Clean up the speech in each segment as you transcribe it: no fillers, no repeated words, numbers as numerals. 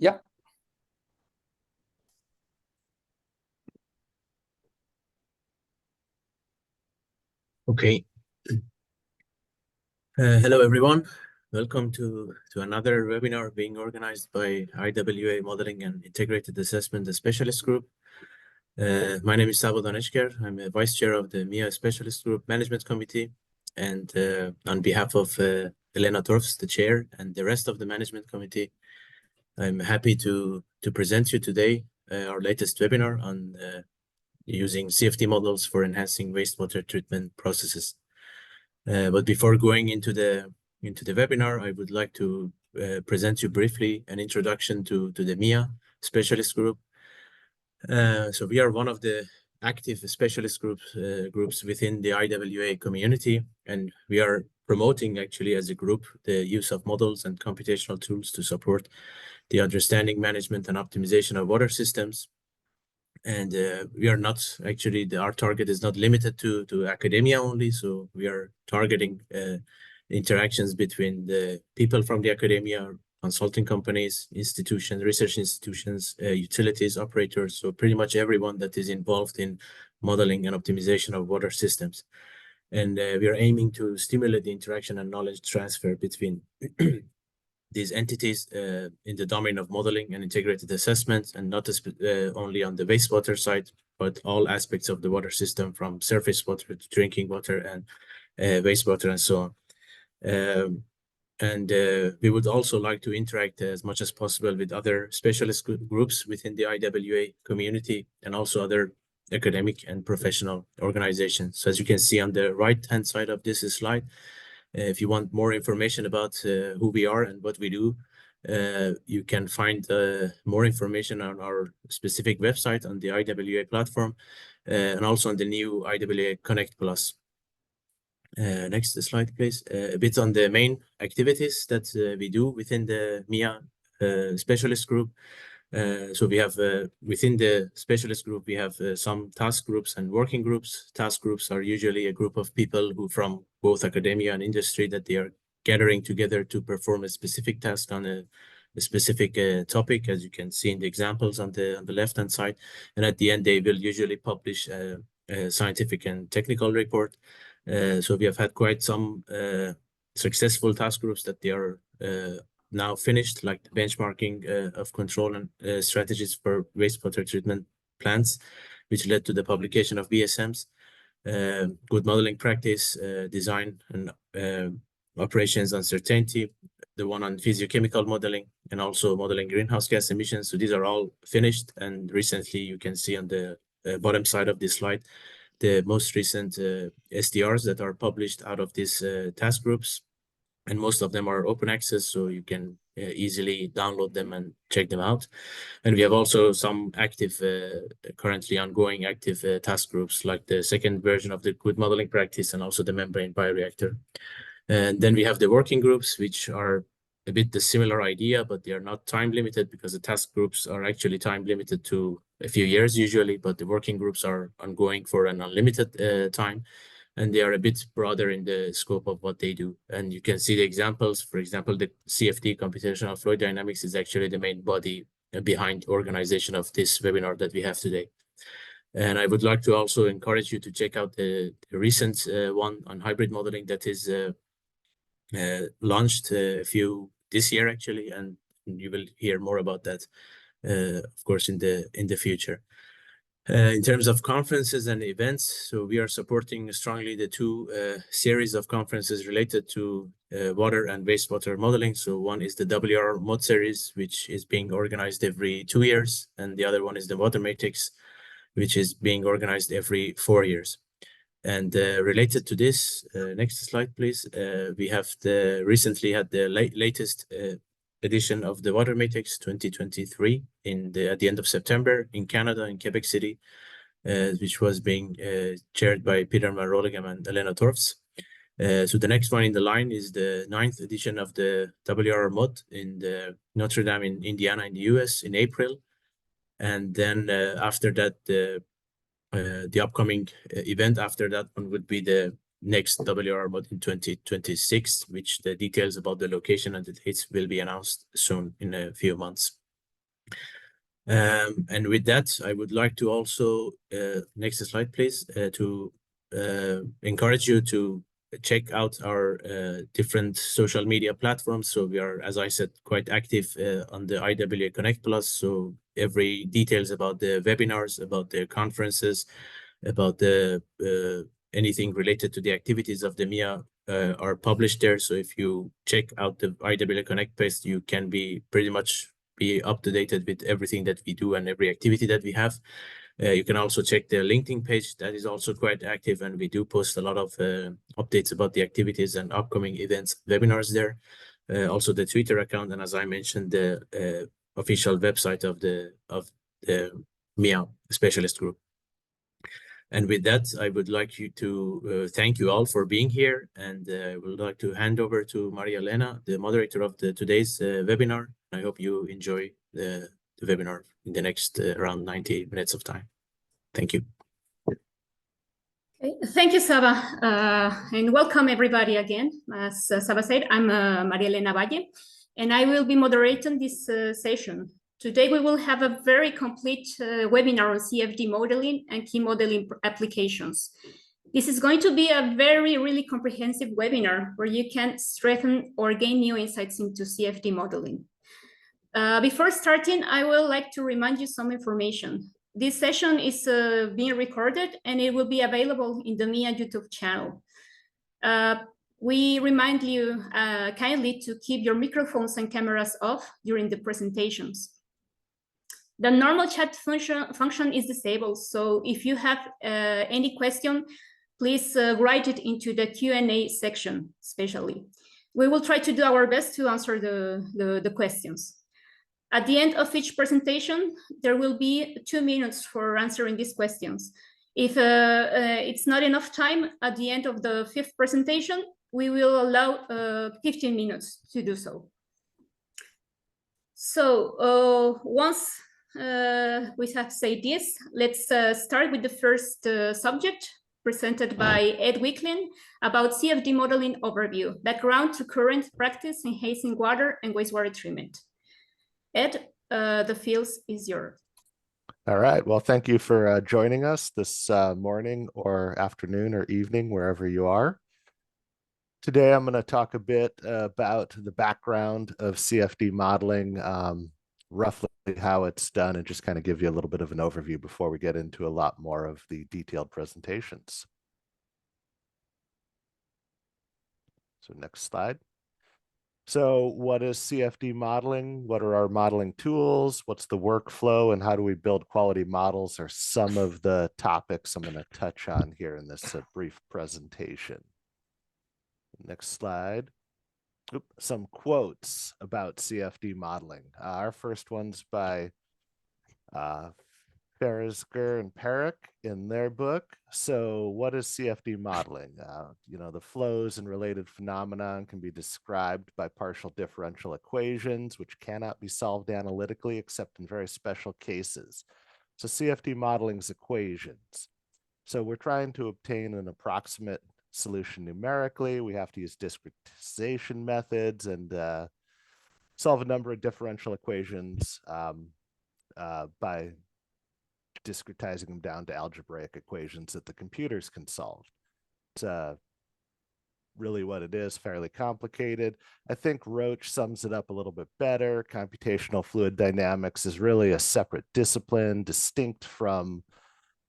Yeah. Okay. Hello, everyone. Welcome to another webinar being organized by IWA Modeling and Integrated Assessment Specialist Group. My name is Sabo Daneshker. I'm a Vice Chair of the MIA Specialist Group Management Committee. And on behalf of Elena Torfs, the Chair, and the rest of the Management Committee, I'm happy to present you today our latest webinar on using CFD models for enhancing wastewater treatment processes. But before going into the webinar, I would like to present you briefly an introduction to the MIA specialist group. So we are one of the active specialist groups within the IWA community, and we are promoting actually as a group the use of models and computational tools to support the understanding, management, and optimization of water systems. And we are not actually, our target is not limited to academia only. So we are targeting interactions between the people from the academia, consulting companies, institutions, research institutions, utilities, operators. So pretty much everyone that is involved in modeling and optimization of water systems. And we are aiming to stimulate the interaction and knowledge transfer between these entities in the domain of modeling and integrated assessments, and not only on the wastewater side, but all aspects of the water system, from surface water to drinking water and wastewater and so on. And we would also like to interact as much as possible with other specialist groups within the IWA community, and also other academic and professional organizations. So as you can see on the right-hand side of this slide, if you want more information about who we are and what we do, you can find more information on our specific website on the IWA platform, and also on the new IWA Connect Plus. Next slide, please. A bit on the main activities that we do within the MIA specialist group. So we have within the specialist group, we have some task groups and working groups. Task groups are usually a group of people who from both academia and industry that they are gathering together to perform a specific task on a specific topic, as you can see in the examples on the left-hand side. And at the end, they will usually publish a scientific and technical report. So we have had quite some successful task groups that they are now finished, like the benchmarking of control and strategies for wastewater treatment plants, which led to the publication of BSMs, good modeling practice, design and operations uncertainty, the one on physiochemical modeling, and also modeling greenhouse gas emissions. So these are all finished, and recently you can see on the bottom side of this slide the most recent SDRs that are published out of these task groups. And most of them are open access, so you can easily download them and check them out. And we have also some active, currently ongoing active task groups, like the second version of the good modeling practice and also the membrane bioreactor. And then we have the working groups, which are a bit the similar idea, but they are not time limited, because the task groups are actually time limited to a few years usually, but the working groups are ongoing for an unlimited time. And they are a bit broader in the scope of what they do. And you can see the examples. For example, the CFD, computational fluid dynamics, is actually the main body behind organization of this webinar that we have today. And I would like to also encourage you to check out the recent one on hybrid modeling that is launched this year actually, and you will hear more about that, of course, in the future. In terms of conferences and events, so we are supporting strongly the two series of conferences related to water and wastewater modeling. So one is the WR Mod series, which is being organized every 2 years, and the other one is the Water Matrix, which is being organized every 4 years. And related to this, next slide, please. We have recently had the latest edition of the Water Matrix 2023 at the end of September in Canada, in Quebec City, which was being chaired by Peter Maroligam and Elena Torfs. So the next one in the line is the 9th edition of the WR Mod in the Notre Dame in Indiana in the US in April. And then after that, the upcoming event after that one would be the next WR Mod in 2026, which the details about the location and the dates will be announced soon in a few months. And with that, I would like to also, next slide, please, to encourage you to check out our different social media platforms. So we are, as I said, quite active on the IWA Connect Plus. So every details about the webinars, about the conferences, about the anything related to the activities of the MIA are published there. So if you check out the IWA Connect page, you can be pretty much be up to date with everything that we do and every activity that we have. You can also check the LinkedIn page that is also quite active, and we do post a lot of updates about the activities and upcoming events, webinars there. Also the Twitter account, and as I mentioned, the official website of the MIA specialist group. And with that, I would like you to thank you all for being here, and I would like to hand over to Maria Elena, the moderator of today's webinar. I hope you enjoy the webinar in the next around 90 minutes of time. Thank you. Okay. Thank you, Saba, and welcome everybody again. As Saba said, I'm Maria Elena Valle, and I will be moderating this session. Today, we will have a very complete webinar on CFD modeling and key modeling applications. This is going to be a really comprehensive webinar where you can strengthen or gain new insights into CFD modeling. Before starting, I would like to remind you some information. This session is being recorded and it will be available in the MIA YouTube channel. We remind you kindly to keep your microphones and cameras off during the presentations. The normal chat function is disabled, so if you have any question, please write it into the Q&A section, especially. We will try to do our best to answer the questions. At the end of each presentation, there will be 2 minutes for answering these questions. If it's not enough time at the end of the 5th presentation, we will allow 15 minutes to do so. So once we have said this, let's start with the first subject presented by Ed Wicklin about CFD modeling overview, background to current practice in enhancing water and wastewater treatment. Ed, the field is yours. All right. Well, thank you for joining us this morning or afternoon or evening, wherever you are. Today, I'm going to talk a bit about the background of CFD modeling, roughly how it's done, and just kind of give you a little bit of an overview before we get into a lot more of the detailed presentations. So next slide. So what is CFD modeling? What are our modeling tools? What's the workflow, and how do we build quality models are some of the topics I'm going to touch on here in this brief presentation. Next slide. Some quotes about CFD modeling. Our first one's by Ferrisger and Perrick in their book. So what is CFD modeling? The flows and related phenomenon can be described by partial differential equations, which cannot be solved analytically except in very special cases. So CFD modeling is equations. So we're trying to obtain an approximate solution numerically. We have to use discretization methods and solve a number of differential equations by discretizing them down to algebraic equations that the computers can solve. It's really what it is, fairly complicated. I think Roach sums it up a little bit better. Computational fluid dynamics is really a separate discipline, distinct from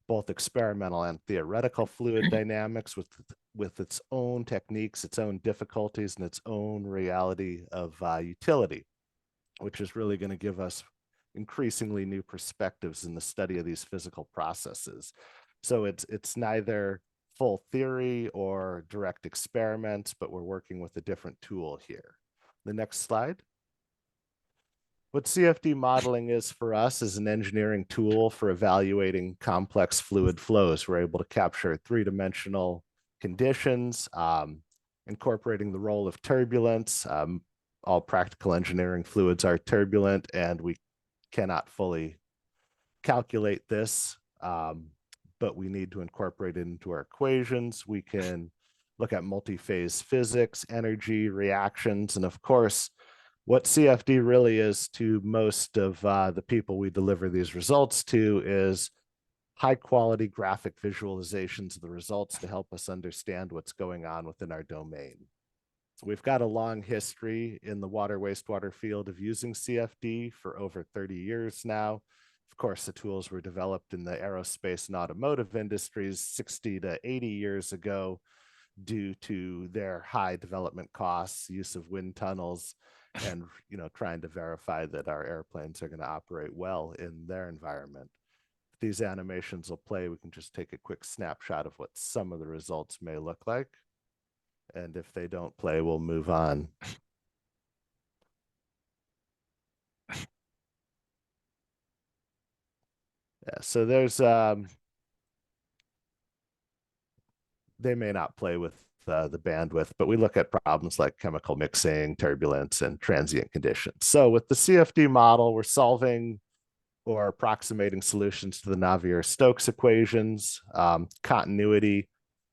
both experimental and theoretical fluid dynamics with its own techniques, its own difficulties, and its own reality of utility, which is really going to give us increasingly new perspectives in the study of these physical processes. So it's neither full theory or direct experiments, but we're working with a different tool here. The next slide. What CFD modeling is for us is an engineering tool for evaluating complex fluid flows. We're able to capture three-dimensional conditions, incorporating the role of turbulence. All practical engineering fluids are turbulent, and we cannot fully calculate this, but we need to incorporate it into our equations. We can look at multi-phase physics, energy, reactions, and of course, What CFD really is to most of the people we deliver these results to is high quality graphic visualizations of the results to help us understand what's going on within our domain. We've got a long history in the water wastewater field of using CFD for over 30 years now. Of course, the tools were developed in the aerospace and automotive industries 60 to 80 years ago due to their high development costs, use of wind tunnels, and trying to verify that our airplanes are going to operate well in their environment. If these animations will play, we can just take a quick snapshot of what some of the results may look like. And if they don't play, we'll move on. Yeah, so there's they may not play with the bandwidth, but we look at problems like chemical mixing, turbulence, and transient conditions. So with the CFD model, we're solving or approximating solutions to the Navier-Stokes equations, continuity,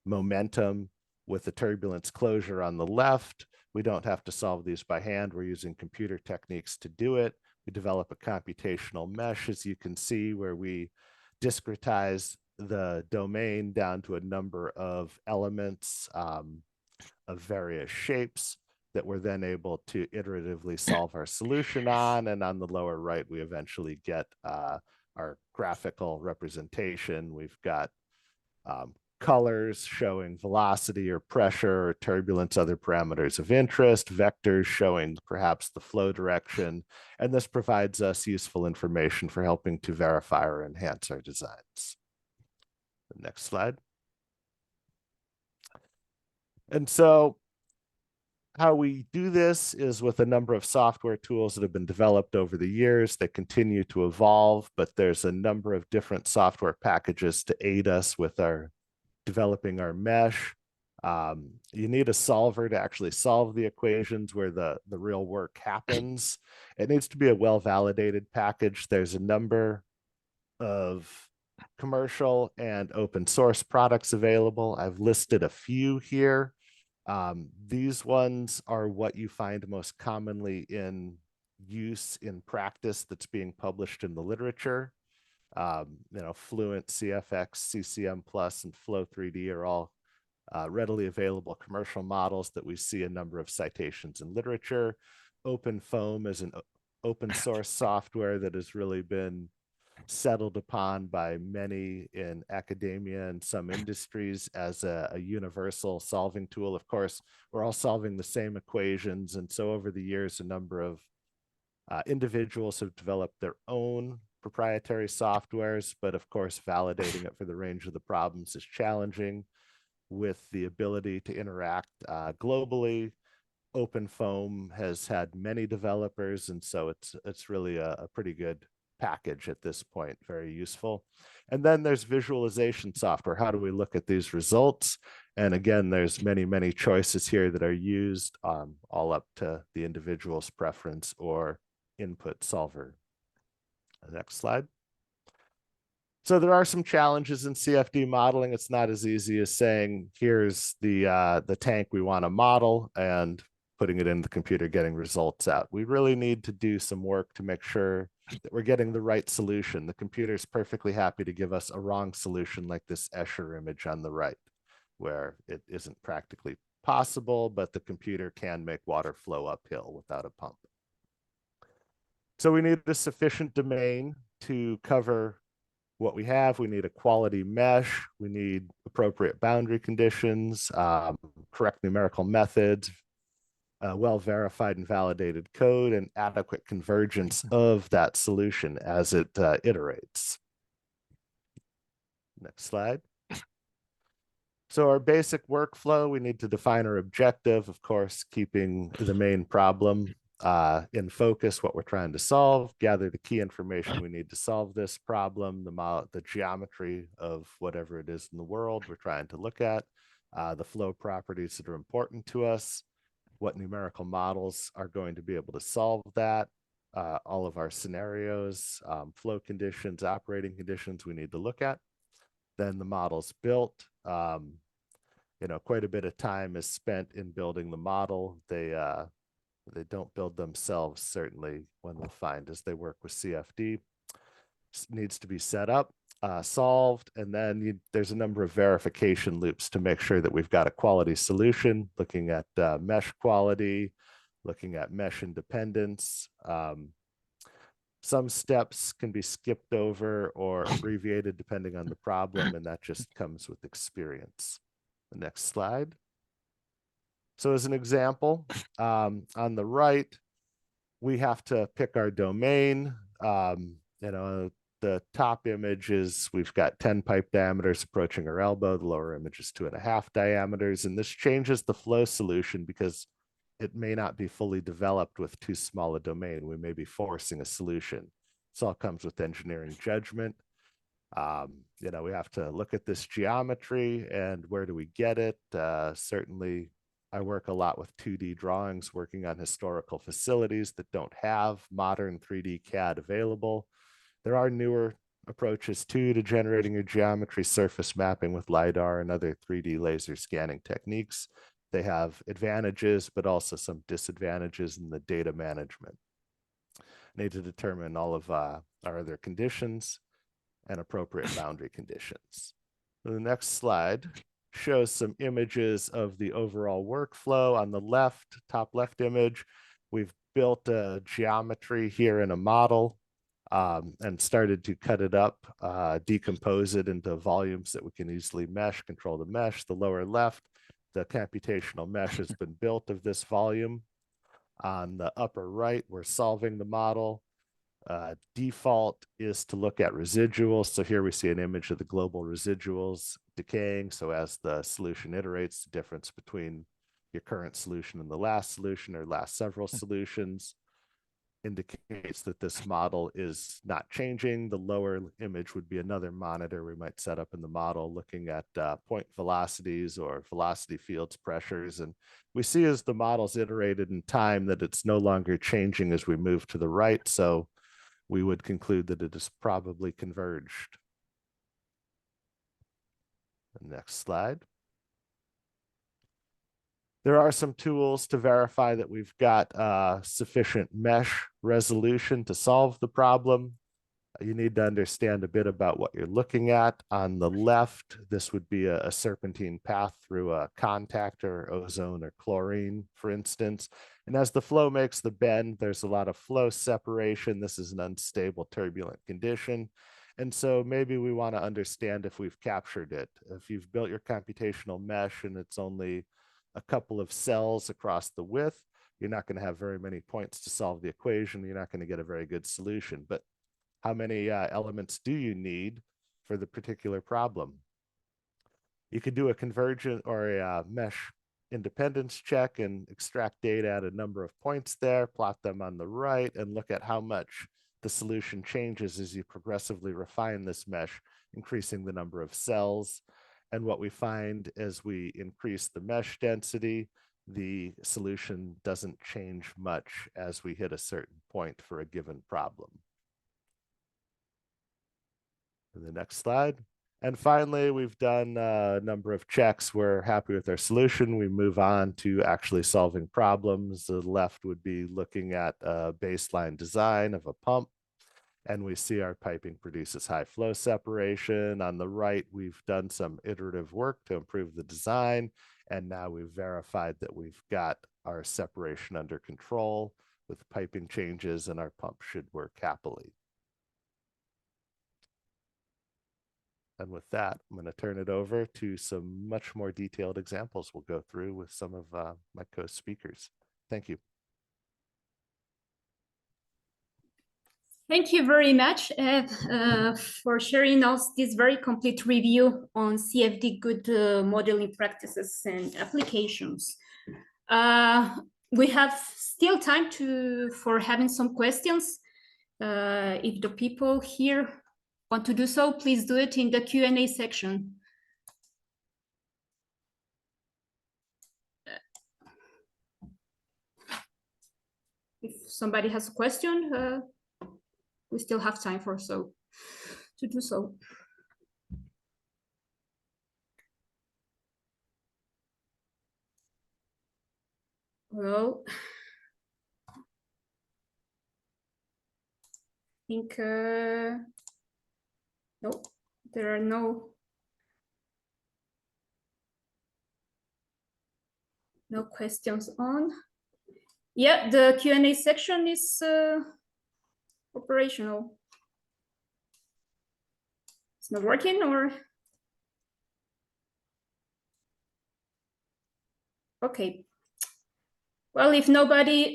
momentum with the turbulence closure on the left. We don't have to solve these by hand. We're using computer techniques to do it. We develop a computational mesh, as you can see, where we discretize the domain down to a number of elements of various shapes that we're then able to iteratively solve our solution on. And on the lower right, we eventually get our graphical representation. We've got colors showing velocity or pressure or turbulence, other parameters of interest, vectors showing perhaps the flow direction. And this provides us useful information for helping to verify or enhance our designs. The next slide. And so how we do this is with a number of software tools that have been developed over the years that continue to evolve, but there's a number of different software packages to aid us with our developing our mesh. You need a solver to actually solve the equations where the real work happens. It needs to be a well-validated package. There's a number of commercial and open source products available. I've listed a few here. These ones are what you find most commonly in use in practice that's being published in the literature. Fluent, CFX, CCM Plus, and Flow3D are all readily available commercial models that we see a number of citations in literature. OpenFOAM is an open source software that has really been settled upon by many in academia and some industries as a universal solving tool. Of course, we're all solving the same equations. And so over the years, a number of individuals have developed their own proprietary softwares, but of course, validating it for the range of the problems is challenging. With the ability to interact globally, OpenFOAM has had many developers, and so it's really a pretty good package at this point, very useful. And then there's visualization software. How do we look at these results? And again, there's many choices here that are used, all up to the individual's preference or input solver. Next slide. So there are some challenges in CFD modeling. It's not as easy as saying, here's the tank we want to model and putting it in the computer, getting results out. We really need to do some work to make sure that we're getting the right solution. The computer's perfectly happy to give us a wrong solution like this Escher image on the right, where it isn't practically possible, but the computer can make water flow uphill without a pump. So we need a sufficient domain to cover what we have. We need a quality mesh. We need appropriate boundary conditions, correct numerical methods, well-verified and validated code, and adequate convergence of that solution as it iterates. Next slide. So our basic workflow, we need to define our objective, of course, keeping the main problem in focus, what we're trying to solve, gather the key information we need to solve this problem, the geometry of whatever it is in the world we're trying to look at, the flow properties that are important to us, what numerical models are going to be able to solve that, all of our scenarios, flow conditions, operating conditions we need to look at. Then the model's built. Quite a bit of time is spent in building the model. They don't build themselves, certainly. One will find as they work with CFD. Needs to be set up, solved, and then there's a number of verification loops to make sure that we've got a quality solution, looking at mesh quality, looking at mesh independence. Some steps can be skipped over or abbreviated depending on the problem, and that just comes with experience. The next slide. So as an example, on the right, we have to pick our domain. The top image is we've got 10 pipe diameters approaching our elbow. The lower image is 2.5 diameters. And this changes the flow solution because it may not be fully developed with too small a domain. We may be forcing a solution. This all comes with engineering judgment. We have to look at this geometry and where do we get it? Certainly, I work a lot with 2D drawings, working on historical facilities that don't have modern 3D CAD available. There are newer approaches too to generating your geometry, surface mapping with LiDAR and other 3D laser scanning techniques. They have advantages, but also some disadvantages in the data management. Need to determine all of our other conditions and appropriate boundary conditions. The next slide shows some images of the overall workflow. On the left, top left image, we've built a geometry here in a model and started to cut it up, decompose it into volumes that we can easily mesh, control the mesh. The lower left, the computational mesh has been built of this volume. On the upper right, we're solving the model. Default is to look at residuals. So here we see an image of the global residuals decaying. So as the solution iterates, the difference between your current solution and the last solution or last several solutions indicates that this model is not changing. The lower image would be another monitor we might set up in the model, looking at point velocities or velocity fields, pressures. And we see as the model's iterated in time that it's no longer changing as we move to the right. So we would conclude that it is probably converged. The next slide. There are some tools to verify that we've got sufficient mesh resolution to solve the problem. You need to understand a bit about what you're looking at. On the left, this would be a serpentine path through a contactor, ozone or chlorine, for instance. And as the flow makes the bend, there's a lot of flow separation. This is an unstable, turbulent condition. And so maybe we want to understand if we've captured it. If you've built your computational mesh and it's only a couple of cells across the width, you're not going to have very many points to solve the equation. You're not going to get a very good solution. But how many elements do you need for the particular problem? You could do a convergent or a mesh independence check and extract data at a number of points there, plot them on the right, and look at how much the solution changes as you progressively refine this mesh, increasing the number of cells. And what we find as we increase the mesh density, the solution doesn't change much as we hit a certain point for a given problem. The next slide. And finally, we've done a number of checks. We're happy with our solution. We move on to actually solving problems. The left would be looking at a baseline design of a pump. And we see our piping produces high flow separation. On the right, we've done some iterative work to improve the design. And now we've verified that we've got our separation under control with piping changes, and our pump should work happily. And with that, I'm going to turn it over to some much more detailed examples we'll go through with some of my co-speakers. Thank you. Thank you very much, Ed, for sharing us this very complete review on CFD good modeling practices and applications. We have still time for having some questions. If the people here want to do so, please do it in the Q&A section. If somebody has a question, we still have time to do so. Well, think, no, there are no questions on. Yeah, the Q&A section is operational. It's not working, or? Okay. Well, if nobody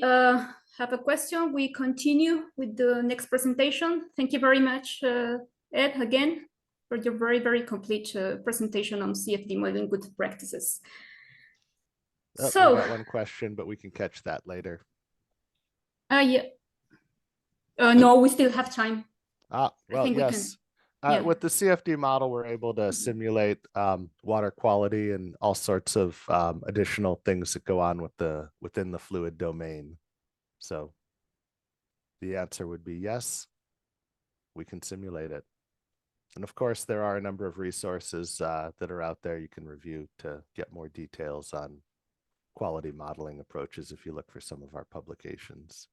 have a question, we continue with the next presentation. Thank you very much, Ed, again, for your very, very complete presentation on CFD modeling good practices. Oh, So, we got one question, but we can catch that later. Yeah. No, we still have time. Well, yes. With the CFD model, we're able to simulate water quality and all sorts of additional things that go on within the fluid domain. So the answer would be yes, we can simulate it. And of course, there are a number of resources that are out there you can review to get more details on quality modeling approaches if you look for some of our publications.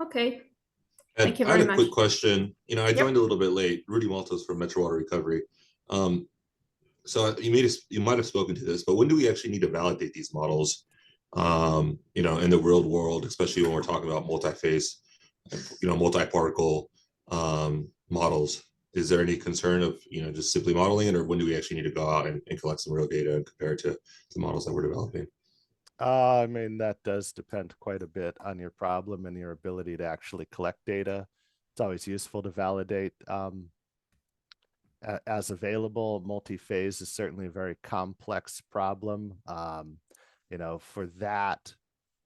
Okay. Ed, Thank you very I had a much. quick question. I joined a little bit late. Rudy Maltos from Metro Water Recovery. So you might have spoken to this, but when do we actually need to validate these models? In the real world, especially when we're talking about multi-phase, multi-particle models. Is there any concern of just simply modeling it, or when do we actually need to go out and collect some real data and compare it to the models that we're developing? I mean, that does depend quite a bit on your problem and your ability to actually collect data. It's always useful to validate as available. Multi-phase is certainly a very complex problem. For that,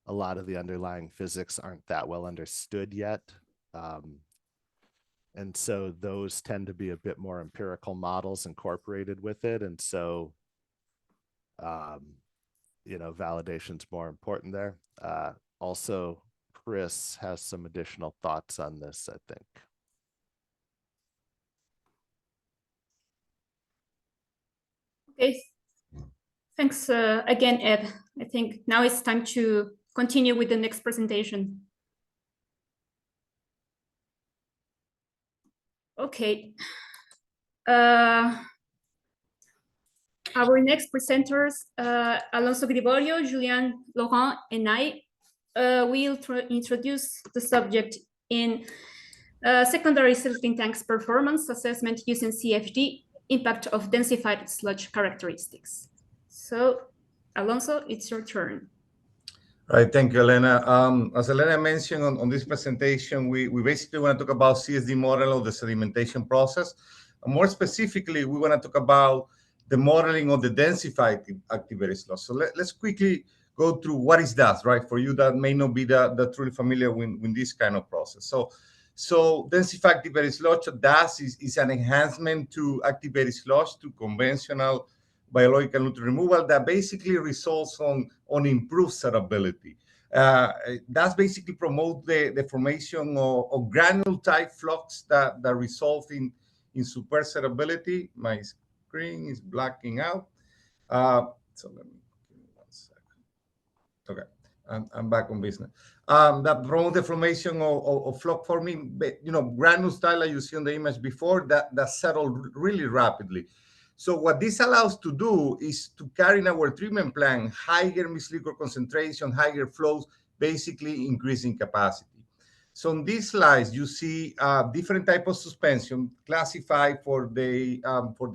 a lot of the underlying physics aren't that well understood yet. And so those tend to be a bit more empirical models incorporated with it. And so, validation's more important there. Also, Chris has some additional thoughts on this, I think. Okay. Thanks again, Ed. I think now it's time to continue with the next presentation. Okay. Our next presenters, Alonso Gregorio, Julian Laurent, and I will introduce the subject in secondary silting tanks performance assessment using CFD, impact of densified sludge characteristics. So, Alonso, it's your turn. All right, thank you, Elena. As Elena mentioned on this presentation, we basically want to talk about CFD model of the sedimentation process. And more specifically, we want to talk about the modeling of the densified activated sludge. So let's quickly go through what is that, right? For you that may not be that truly familiar with this kind of process. So densified activated sludge, DAS is an enhancement to activated sludge to conventional biological nutrient removal that basically results on improved settability. That's basically promote the formation of granule type flux that result in super settability. My screen is blacking out. So let me give me 1 second. Okay, I'm back on business. That promote the formation of flux forming, granule style like you see on the image before that settle really rapidly. So what this allows to do is to carry in our treatment plant higher mixed liquid concentration, higher flows, basically increasing capacity. So on these slides, you see different type of suspension classified for the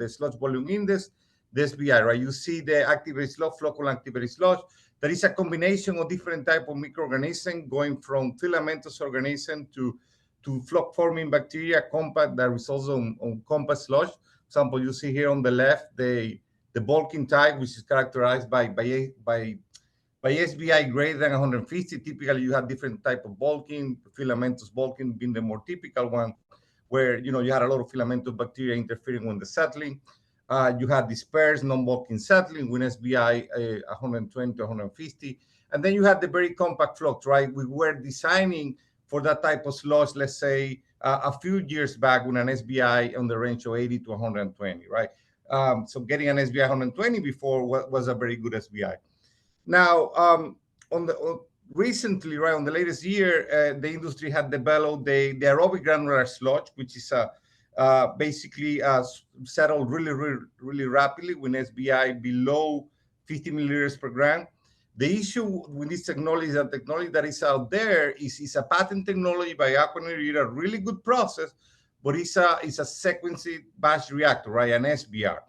sludge volume index, the SBI, right? You see the activated sludge, flocculant activated sludge. There is a combination of different type of microorganisms going from filamentous organism to flock-forming bacteria, compact, that results on compact sludge. Example, you see here on the left, the bulking type, which is characterized by SBI greater than 150. Typically, you have different type of bulking, filamentous bulking being the more typical one, where you had a lot of filamentous bacteria interfering with the settling. You had dispersed non-bulking settling with SBI 120 to 150. And then you had the very compact flux, right? We were designing for that type of sludge, let's say, a few years back with an SBI on the range of 80 to 120, right? So getting an SBI 120 before was a very good SBI. Now, recently, right, on the latest year, the industry had developed the aerobic granular sludge, which is basically settled really rapidly with SBI below 50 milliliters per gram. The issue with this technology is that technology that is out there is a patent technology by Aquaneer, a really good process, but it's a sequencing batch reactor, right, an SBR.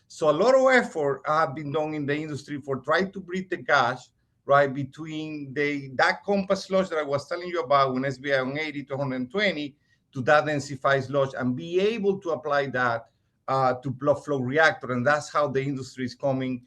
So a lot of effort have been done in the industry for trying to bridge the gap, right, between that compact sludge that I was telling you about when SBI on 80 to 120 to that densified sludge and be able to apply that to blood flow reactor. And that's how the industry is coming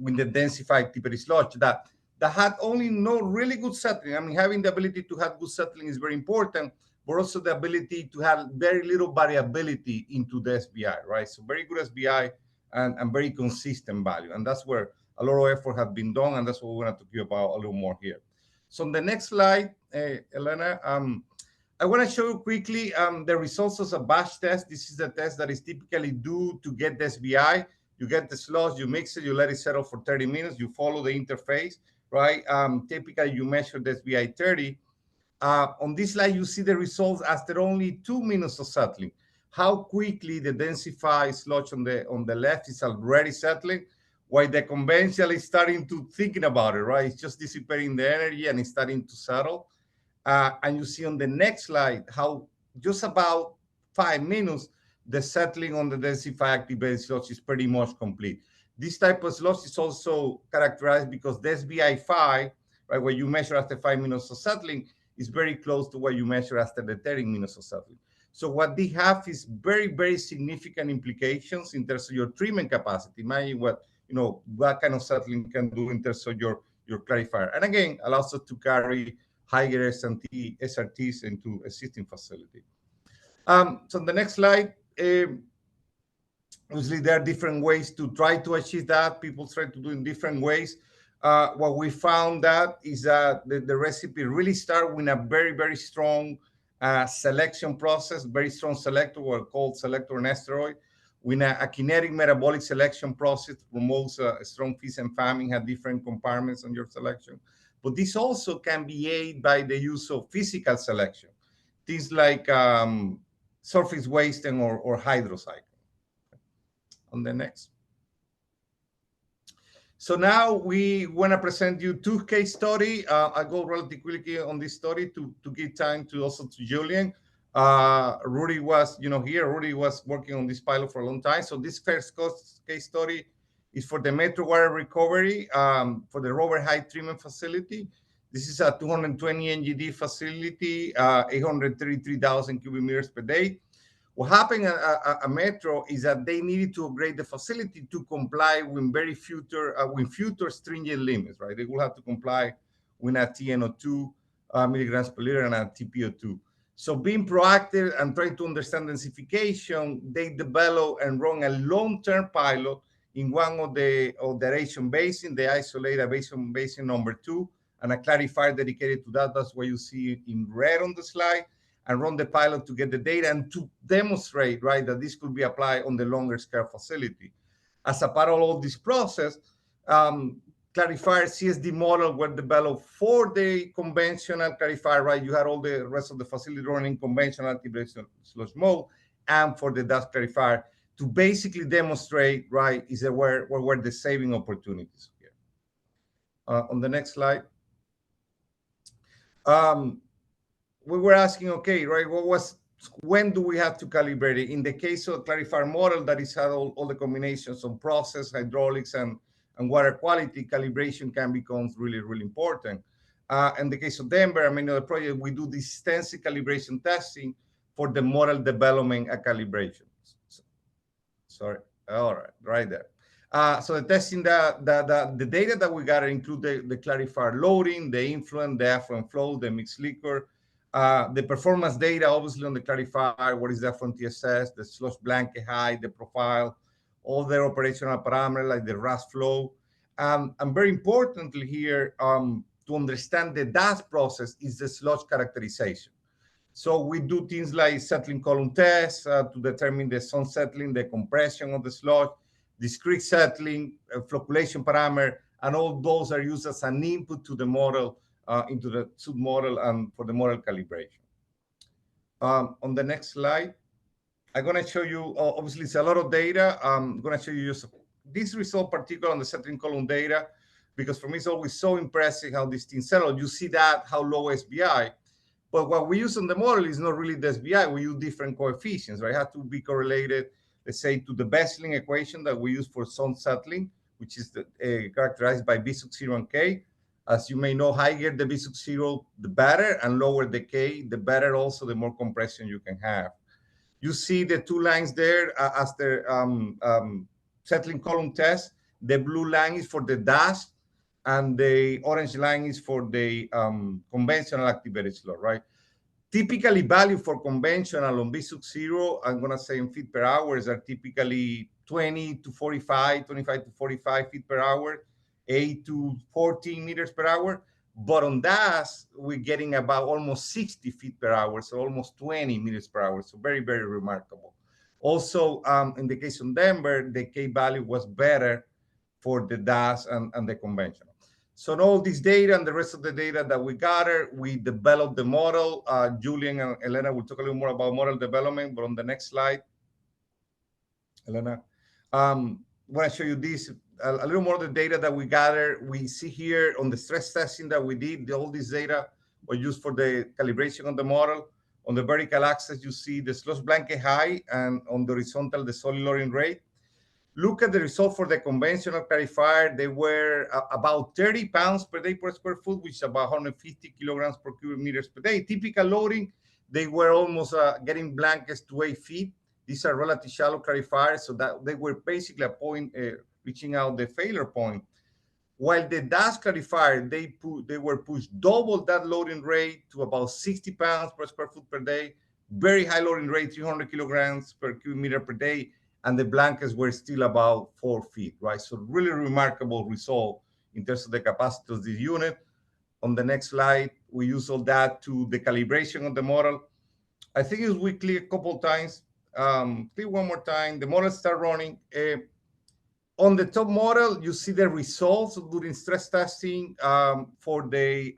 with the densified Tipperary sludge that had only no really good settling. I mean, having the ability to have good settling is very important, but also the ability to have very little variability into the SBI, right? So very good SBI and very consistent value. And that's where a lot of effort has been done, and that's what we're going to talk about a little more here. So on the next slide, Elena, I want to show you quickly the results of a batch test. This is the test that is typically due to get the SBI. You get the sludge, you mix it, you let it settle for 30 minutes, you follow the interface, right? Typically, you measure the SBI 30. On this slide, you see the results after only 2 minutes of settling. How quickly the densified sludge on the left is already settling, while the conventional is starting to thinking about it, right? It's just dissipating the energy and it's starting to settle. And you see on the next slide how just about 5 minutes, the settling on the densified activated sludge is pretty much complete. This type of sludge is also characterized because the SBI5, right, where you measure after 5 minutes of settling, is very close to what you measure after the 30 minutes of settling. So what they have is very, very significant implications in terms of your treatment capacity. Imagine what kind of settling can do in terms of your clarifier. And again, allows us to carry higher SRTs into existing facility. So on the next slide, obviously there are different ways to try to achieve that. People try to do it in different ways. What we found that is that the recipe really starts with a very, very strong selection process, very strong selector, what are called selector and esteroid, with a kinetic metabolic selection process, promotes a strong feast and famine, have different compartments on your selection. But this also can be aided by the use of physical selection, things like surface wasting or hydrocycle. On the next. So now we want to present you 2 case studies. I'll go relatively quickly on this story to give time to also to Julian. Rudy was, here. Rudy was working on this pilot for a long time. So this first case study is for the Metro Water Recovery for the Robert Hyde Treatment Facility. This is a 220 NGD facility, 833,000 cubic meters per day. What happened at Metro is that they needed to upgrade the facility to comply with future stringent limits, right? They will have to comply with a TNO2 milligrams per liter and a TPO2. So being proactive and trying to understand densification, they developed and run a long-term pilot in one of the aeration basin, the isolated aeration basin number 2, and a clarifier dedicated to that. That's what you see in red on the slide. And run the pilot to get the data and to demonstrate, right, that this could be applied on the longer scale facility. As a part of all this process, clarifier CSD model were developed for the conventional clarifier, right? You had all the rest of the facility running conventional activation sludge mode, and for the dust clarifier to basically demonstrate, right, where were the saving opportunities here. On the next slide. We were asking, okay, right, when do we have to calibrate it? In the case of clarifier model that is had all the combinations of process, hydraulics, and water quality, calibration can become really, really important. In the case of Denver, I mean, the project, we do this extensive calibration testing for the model development and calibration. Sorry, all right there. So the testing, the data that we got include the clarifier loading, the influent, the effluent flow, the mixed liquor, the performance data, obviously on the clarifier, what is the effluent TSS, the sludge blanket height, the profile, all their operational parameters like the RAS flow. And very importantly here, to understand the DAS process is the sludge characterization. So we do things like settling column tests to determine the sun settling, the compression of the sludge, discrete settling, flocculation parameter, and all those are used as an input to the model into the SUD model and for the model calibration. On the next slide, I'm going to show you, obviously, it's a lot of data. I'm going to show you this result, particularly on the settling column data, because for me, it's always so impressive how these things settle. You see that, how low SBI. But what we use on the model is not really the SBI. We use different coefficients, right? It has to be correlated, let's say, to the Besseling equation that we use for zone settling, which is characterized by B sub 0 and K. As you may know, higher the B sub 0, the better, and lower the K, the better also, the more compression you can have. You see the two lines there as the settling column test. The blue line is for the DAS, and the orange line is for the conventional activated slot, right? Typically, value for conventional on B sub 0, I'm going to say in feet per hour, are typically 20 to 45, 25 to 45 feet per hour, 8 to 14 meters per hour. But on DAS, we're getting about almost 60 feet per hour, so almost 20 meters per hour. So very, very remarkable. Also, in the case of Denver, the K value was better for the DAS and the conventional. So all this data and the rest of the data that we gathered, we developed the model. Julian and Elena will talk a little more about model development, but on the next slide, Elena, I want to show you this, a little more of the data that we gathered. We see here on the stress testing that we did, all this data were used for the calibration of the model. On the vertical axis, you see the sludge blanket height, and on the horizontal, the solid loading rate. Look at the result for the conventional clarifier. They were about 30 pounds per day per square foot, which is about 150 kilograms per cubic meters per day. Typical loading, they were almost getting blankets to 8 feet. These are relatively shallow clarifiers, so that they were basically a point reaching out the failure point. While the DAS clarifier, they were pushed double that loading rate to about 60 pounds per square foot per day. Very high loading rate, 300 kilograms per cubic meter per day. And the blankets were still about 4 feet, right? So really remarkable result in terms of the capacity of this unit. On the next slide, we use all that to the calibration of the model. I think as we click a couple of times, click one more time, the model start running. On the top model, you see the results during stress testing for the,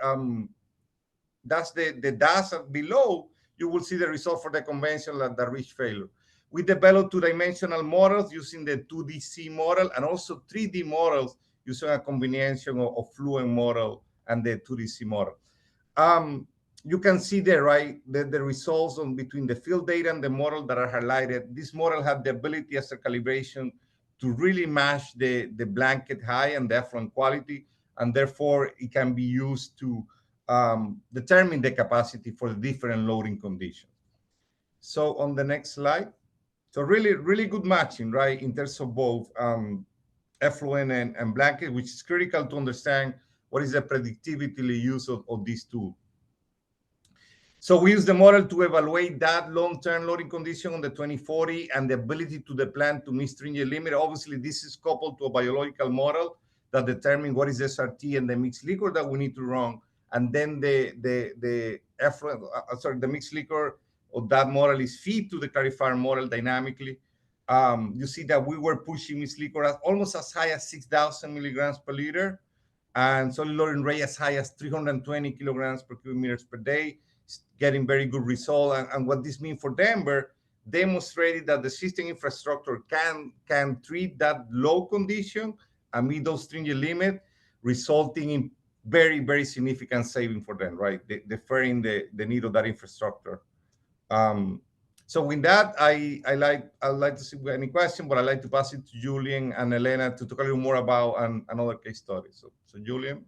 that's the DAS below. You will see the result for the conventional that reached failure. We developed two-dimensional models using the 2DC model and also 3D models using a combination of Fluent model and the 2DC model. You can see there, right, the results on between the field data and the model that are highlighted. This model had the ability as a calibration to really match the blanket height and the effluent quality, and therefore it can be used to determine the capacity for the different loading conditions. So on the next slide. So really, really good matching, right, in terms of both effluent and blanket, which is critical to understand what is the predictability use of these two. So we use the model to evaluate that long-term loading condition on the 2040 and the ability to the plant to meet stringent limit. Obviously, this is coupled to a biological model that determines what is SRT and the mixed liquor that we need to run. And then the effluent, the mixed liquor of that model is feed to the clarifier model dynamically. You see that we were pushing mixed liquor almost as high as 6,000 milligrams per liter, and solid loading rate as high as 320 kilograms per cubic meters per day, getting very good result. And what this means for Denver, demonstrated that the system infrastructure can treat that low condition and meet those stringent limit, resulting in very, very significant saving for them, right? Deferring the need of that infrastructure. So with that, I'd like to see any question, but I'd like to pass it to Julian and Elena to talk a little more about another case study. So Julian.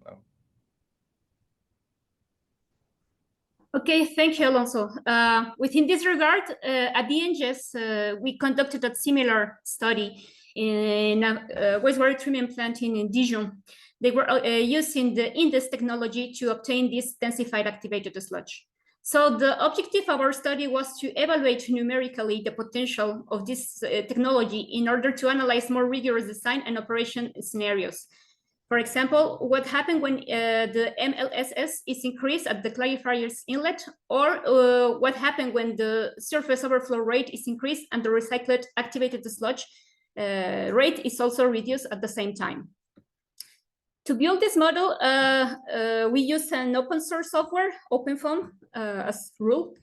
Okay, thank you, Alonso. Within this regard, at the NGS, we conducted a similar study in a wastewater treatment plant in Dijon. They were using the Indes technology to obtain this densified activated sludge. So the objective of our study was to evaluate numerically the potential of this technology in order to analyze more rigorous design and operation scenarios. For example, what happened when the MLSS is increased at the clarifier's inlet, or what happened when the surface overflow rate is increased and the recycled activated sludge rate is also reduced at the same time. To build this model, we use an open source software, OpenFOAM, as rule.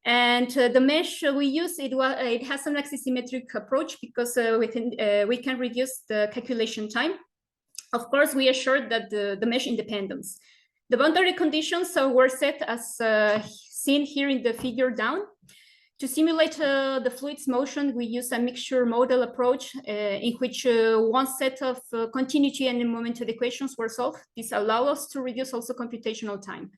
And the mesh we use, it has an axisymmetric approach because we can reduce the calculation time. Of course, we assured that the mesh independence. The boundary conditions were set as seen here in the figure down. To simulate the fluid's motion, we use a mixture model approach in which one set of continuity and momentum equations were solved. This allows us to reduce also computational time.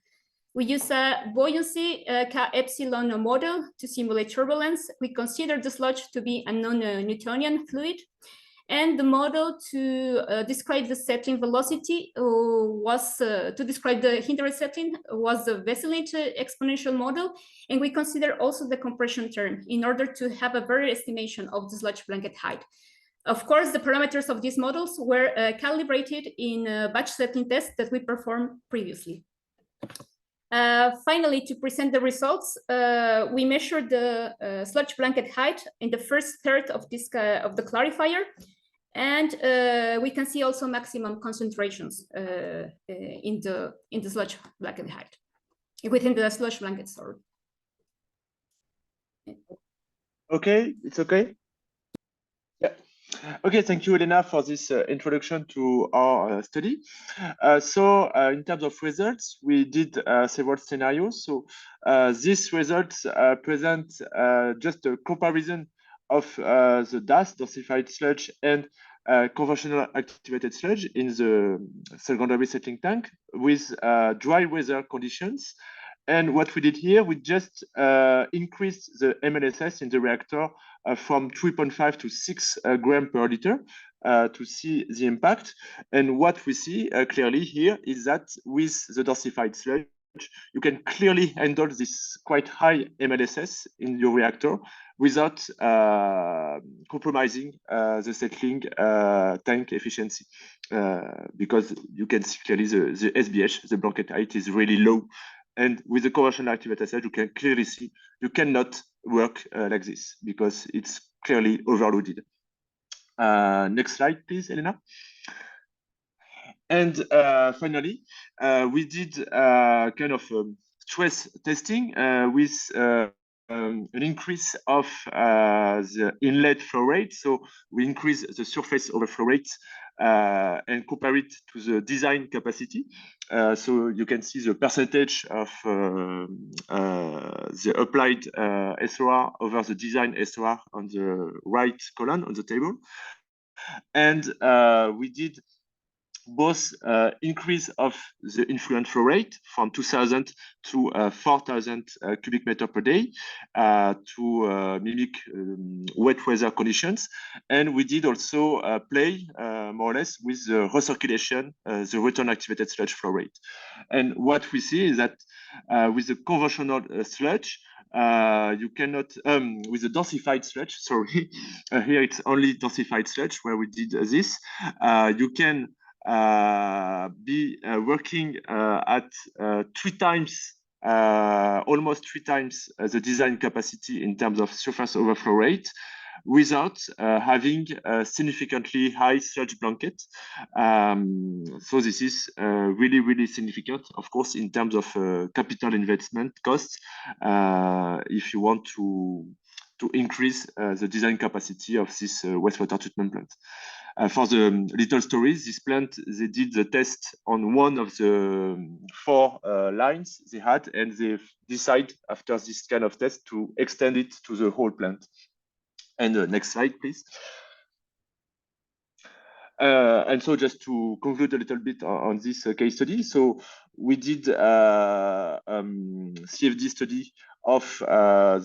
We use a buoyancy K-epsilon model to simulate turbulence. We consider the sludge to be a non-Newtonian fluid. And the model to describe the settling velocity to describe the hindered settling was the Vesselit exponential model. And we consider also the compression term in order to have a better estimation of the sludge blanket height. Of course, the parameters of these models were calibrated in batch settling tests that we performed previously. Finally, to present the results, we measured the sludge blanket height in the first third of this of the clarifier. And we can see also maximum concentrations in the sludge blanket height, within the sludge blanket, sorry. Okay, it's okay. Yeah. Okay, thank you, Elena, for this introduction to our study. So in terms of results, we did several scenarios. So these results present just a comparison of the DAS, dosified sludge, and conventional activated sludge in the secondary settling tank with dry weather conditions. And what we did here, we just increased the MLSS in the reactor from 3.5 to 6 grams per liter to see the impact. And what we see clearly here is that with the dosified sludge, you can clearly handle this quite high MLSS in your reactor without compromising the settling tank efficiency, because you can see clearly the SBH, the blanket height, is really low. And with the conventional activated sludge, you can clearly see you cannot work like this because it's clearly overloaded. Next slide, please, Elena. And finally, we did kind of stress testing with an increase of the inlet flow rate. So we increase the surface overflow rate and compare it to the design capacity. So you can see the percentage of the applied SOR over the design SOR on the right column on the table. And we did both increase of the influent flow rate from 2,000 to 4,000 cubic meter per day to mimic wet weather conditions. And we did also play more or less with the recirculation, the return activated sludge flow rate. And what we see is that with the conventional sludge, you cannot, with the dosified sludge, sorry, here it's only dosified sludge where we did this, you can be working at 3 times, almost 3 times the design capacity in terms of surface overflow rate without having a significantly high sludge blanket. So this is really, really significant, of course, in terms of capital investment costs, if you want to increase the design capacity of this wastewater treatment plant. For the little stories, this plant, they did the test on one of the 4 lines they had, and they decided after this kind of test to extend it to the whole plant. And next slide, please. And so just to conclude a little bit on this case study, so we did CFD study of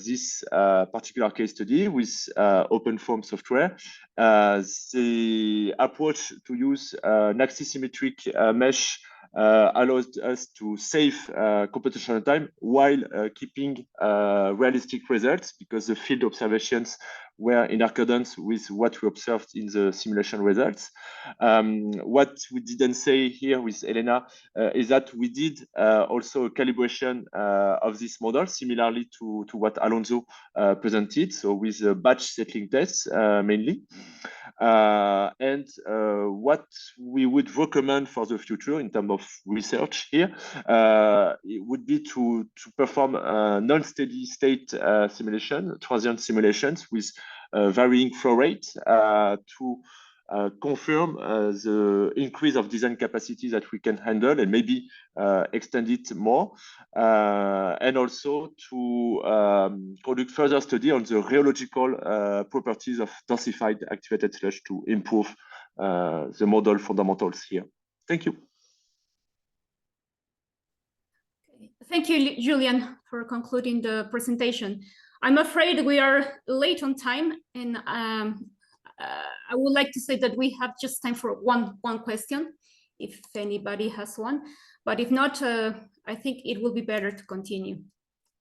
this particular case study with OpenFOAM software. The approach to use an axisymmetric mesh allows us to save computational time while keeping realistic results, because the field observations were in accordance with what we observed in the simulation results. What we didn't say here with Elena is that we did also a calibration of this model, similarly to what Alonso presented, so with batch settling tests mainly. And what we would recommend for the future in terms of research here it would be to perform non-steady state simulation, transient simulations with varying flow rate to confirm the increase of design capacity that we can handle and maybe extend it more, and also to conduct further study on the rheological properties of densified activated sludge to improve the model fundamentals here. Thank you. Thank you, Julian, for concluding the presentation. I'm afraid we are late on time, and I would like to say that we have just time for one question, if anybody has one. But if not, I think it will be better to continue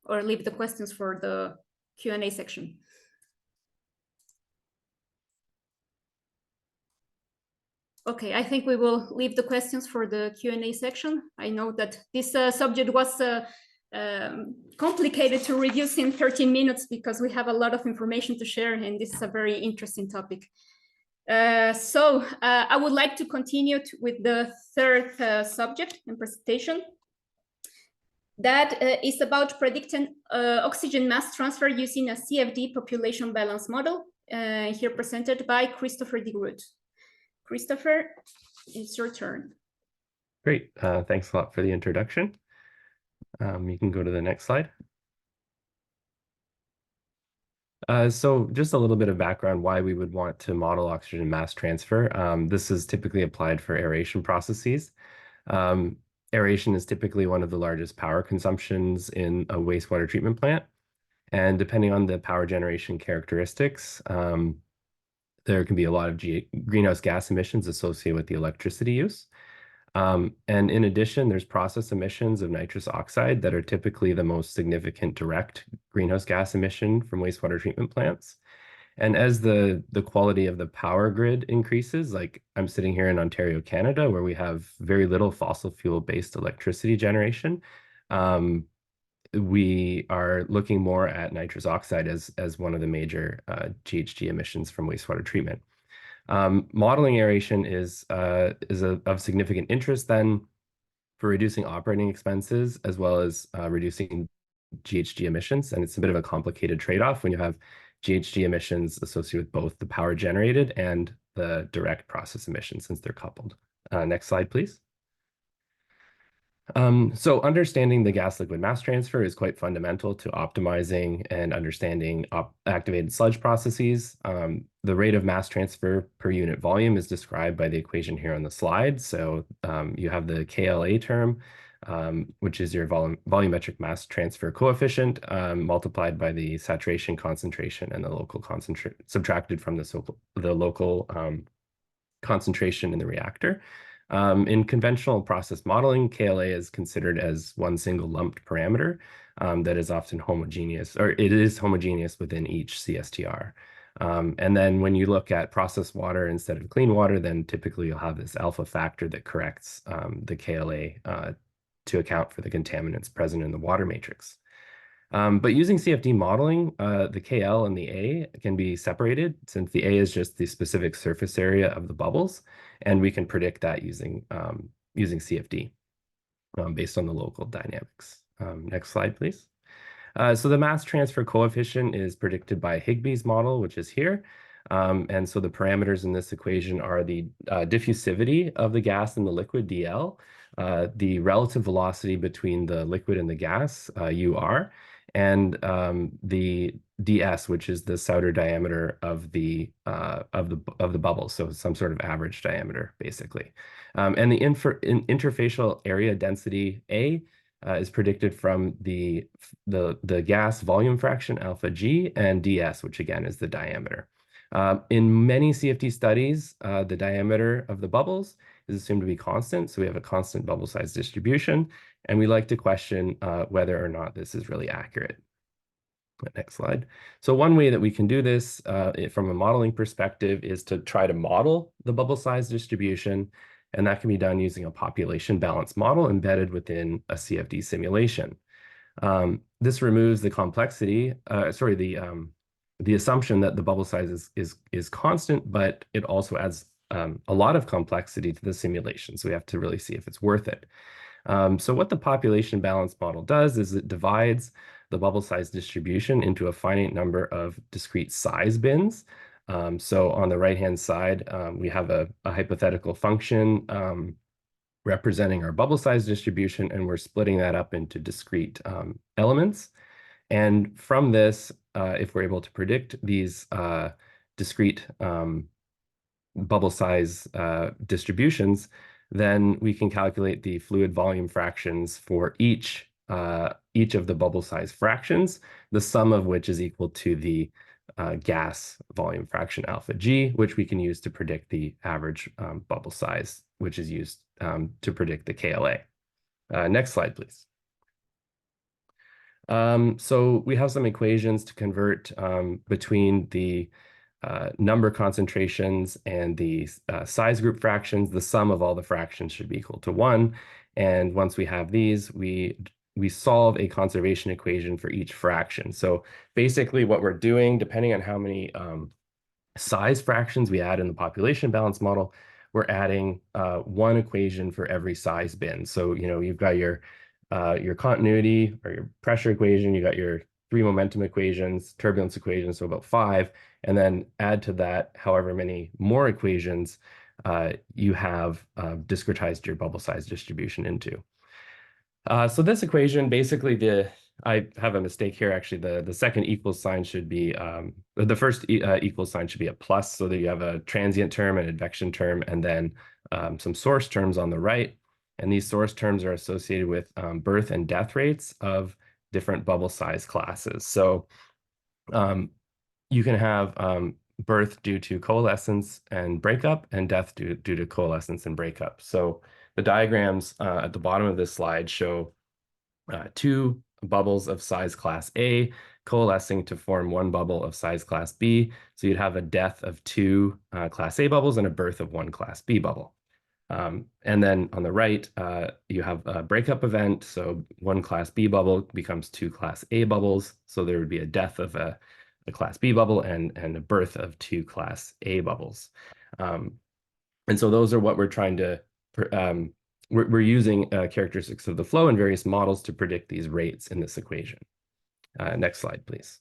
or leave the questions for the Q&A section. Okay, I think we will leave the questions for the Q&A section. I know that this subject was complicated to reduce in 13 minutes because we have a lot of information to share, and this is a very interesting topic. So I would like to continue with the third subject and presentation. That is about predicting oxygen mass transfer using a CFD population balance model, here presented by Christopher de Groot. Christopher, it's your turn. Great. Thanks a lot for the introduction. You can go to the next slide. So just a little bit of background why we would want to model oxygen mass transfer. This is typically applied for aeration processes. Aeration is typically one of the largest power consumptions in a wastewater treatment plant. And depending on the power generation characteristics, there can be a lot of greenhouse gas emissions associated with the electricity use. And in addition, there's process emissions of nitrous oxide that are typically the most significant direct greenhouse gas emission from wastewater treatment plants. And as the quality of the power grid increases, like I'm sitting here in Ontario, Canada, where we have very little fossil fuel-based electricity generation, we are looking more at nitrous oxide as one of the major GHG emissions from wastewater treatment. Modeling aeration is of significant interest then for reducing operating expenses as well as reducing GHG emissions. And it's a bit of a complicated trade-off when you have GHG emissions associated with both the power generated and the direct process emissions since they're coupled. Next slide, please. So understanding the gas liquid mass transfer is quite fundamental to optimizing and understanding activated sludge processes. The rate of mass transfer per unit volume is described by the equation here on the slide. So you have the KLA term, which is your volumetric mass transfer coefficient multiplied by the saturation concentration and the local concentration subtracted from the local concentration in the reactor. In conventional process modeling, KLA is considered as one single lumped parameter that is often homogeneous, or it is homogeneous within each CSTR. And then when you look at processed water instead of clean water, then typically you'll have this alpha factor that corrects the KLA to account for the contaminants present in the water matrix. But using CFD modeling, the KL and the A can be separated since the A is just the specific surface area of the bubbles, and we can predict that using CFD based on the local dynamics. Next slide, please. So the mass transfer coefficient is predicted by Higbee's model, which is here. And so the parameters in this equation are the diffusivity of the gas and the liquid, DL, the relative velocity between the liquid and the gas, UR, and the ds, which is the Sauter diameter of the bubble, so some sort of average diameter, basically. And the interfacial area density A is predicted from the gas volume fraction alpha G and ds, which again is the diameter. In many CFD studies, the diameter of the bubbles is assumed to be constant, so we have a constant bubble size distribution, and we like to question whether or not this is really accurate. Next slide. So one way that we can do this from a modeling perspective is to try to model the bubble size distribution, and that can be done using a population balance model embedded within a CFD simulation. This removes the complexity, the the assumption that the bubble size is constant, but it also adds a lot of complexity to the simulation. So we have to really see if it's worth it. So what the population balance model does is it divides the bubble size distribution into a finite number of discrete size bins. So on the right-hand side, we have a hypothetical function representing our bubble size distribution, and we're splitting that up into discrete elements. And from this, if we're able to predict these discrete bubble size distributions, then we can calculate the fluid volume fractions for each of the bubble size fractions, the sum of which is equal to the gas volume fraction alpha G, which we can use to predict the average bubble size, which is used to predict the KLA. Next slide, please. So we have some equations to convert between the number concentrations and the size group fractions. The sum of all the fractions should be equal to 1. And once we have these, we solve a conservation equation for each fraction. So basically what we're doing, depending on how many size fractions we add in the population balance model, we're adding one equation for every size bin. So, you've got your continuity or your pressure equation, you got your 3 momentum equations, turbulence equations, so about 5, and then add to that however many more equations you have discretized your bubble size distribution into. So this equation, basically I have a mistake here. Actually, the second equal sign should be, the first equal sign should be a plus, so that you have a transient term, an advection term, and then some source terms on the right. And these source terms are associated with birth and death rates of different bubble size classes. So you can have birth due to coalescence and breakup, and death due to coalescence and breakup. So the diagrams at the bottom of this slide show 2 bubbles of size class A coalescing to form 1 bubble of size class B. So you'd have a death of 2 class A bubbles and a birth of 1 class B bubble. And then on the right, you have a breakup event. So 1 class B bubble becomes 2 class A bubbles. So there would be a death of a class B bubble and a birth of 2 class A bubbles. And so those are what we're trying to, we're using characteristics of the flow and various models to predict these rates in this equation. Next slide, please.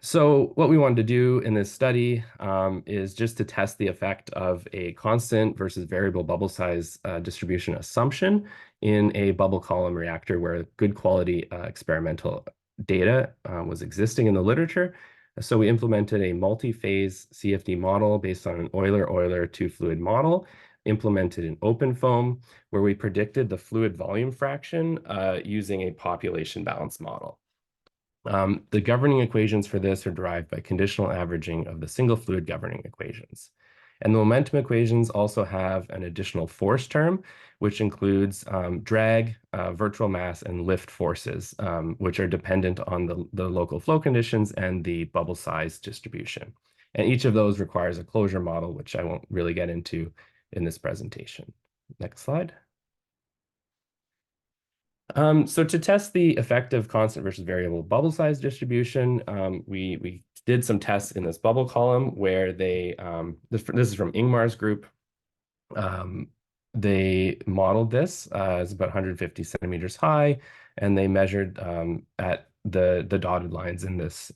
So what we wanted to do in this study is just to test the effect of a constant versus variable bubble size distribution assumption in a bubble column reactor where good quality experimental data was existing in the literature. So we implemented a multi-phase CFD model based on an Euler-Euler 2-fluid model, implemented in OpenFOAM, where we predicted the fluid volume fraction using a population balance model. The governing equations for this are derived by conditional averaging of the single fluid governing equations. And the momentum equations also have an additional force term, which includes drag, virtual mass, and lift forces, which are dependent on the local flow conditions and the bubble size distribution. And each of those requires a closure model, which I won't really get into in this presentation. Next slide. So to test the effect of constant versus variable bubble size distribution, we did some tests in this bubble column where they, this is from Ingmar's group. They modeled this as about 150 centimeters high, and they measured at the dotted lines in this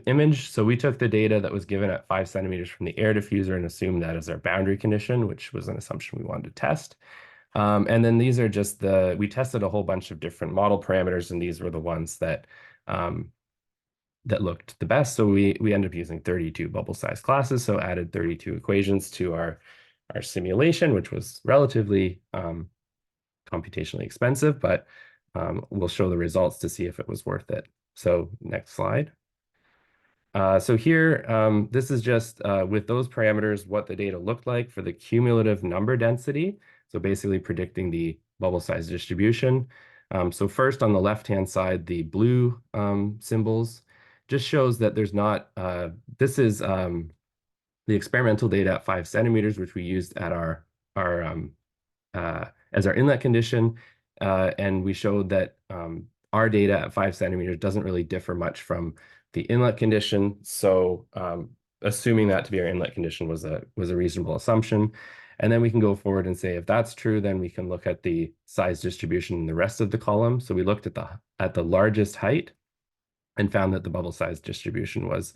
image. So we took the data that was given at 5 centimeters from the air diffuser and assumed that as our boundary condition, which was an assumption we wanted to test. And then these are just we tested a whole bunch of different model parameters, and these were the ones that that looked the best. So we ended up using 32 bubble size classes, so added 32 equations to our simulation, which was relatively computationally expensive, but we'll show the results to see if it was worth it. So next slide. So here, this is just with those parameters, what the data looked like for the cumulative number density. So basically predicting the bubble size distribution. So first on the left-hand side, the blue symbols just shows that there's not, this is the experimental data at 5 centimeters, which we used at as our inlet condition. And we showed that our data at 5 centimeters doesn't really differ much from the inlet condition. So assuming that to be our inlet condition was a reasonable assumption. And then we can go forward and say, if that's true, then we can look at the size distribution in the rest of the column. So we looked at the largest height and found that the bubble size distribution was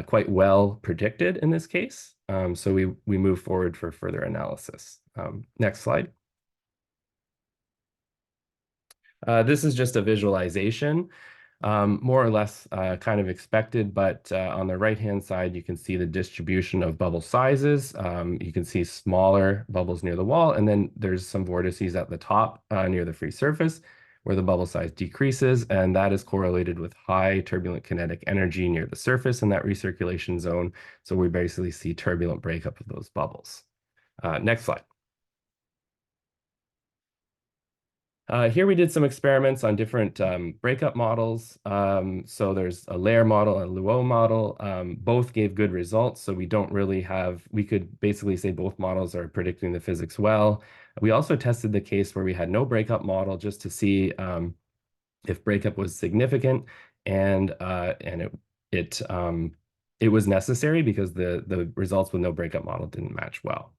quite well predicted in this case. So we move forward for further analysis. Next slide. This is just a visualization, more or less kind of expected, but on the right-hand side, you can see the distribution of bubble sizes. You can see smaller bubbles near the wall, and then there's some vortices at the top near the free surface where the bubble size decreases, and that is correlated with high turbulent kinetic energy near the surface in that recirculation zone. So we basically see turbulent breakup of those bubbles. Next slide. Here we did some experiments on different breakup models. So there's a layer model and a Luo model. Both gave good results. So we don't really we could basically say both models are predicting the physics well. We also tested the case where we had no breakup model just to see if breakup was significant, and it was necessary because the results with no breakup model didn't match well.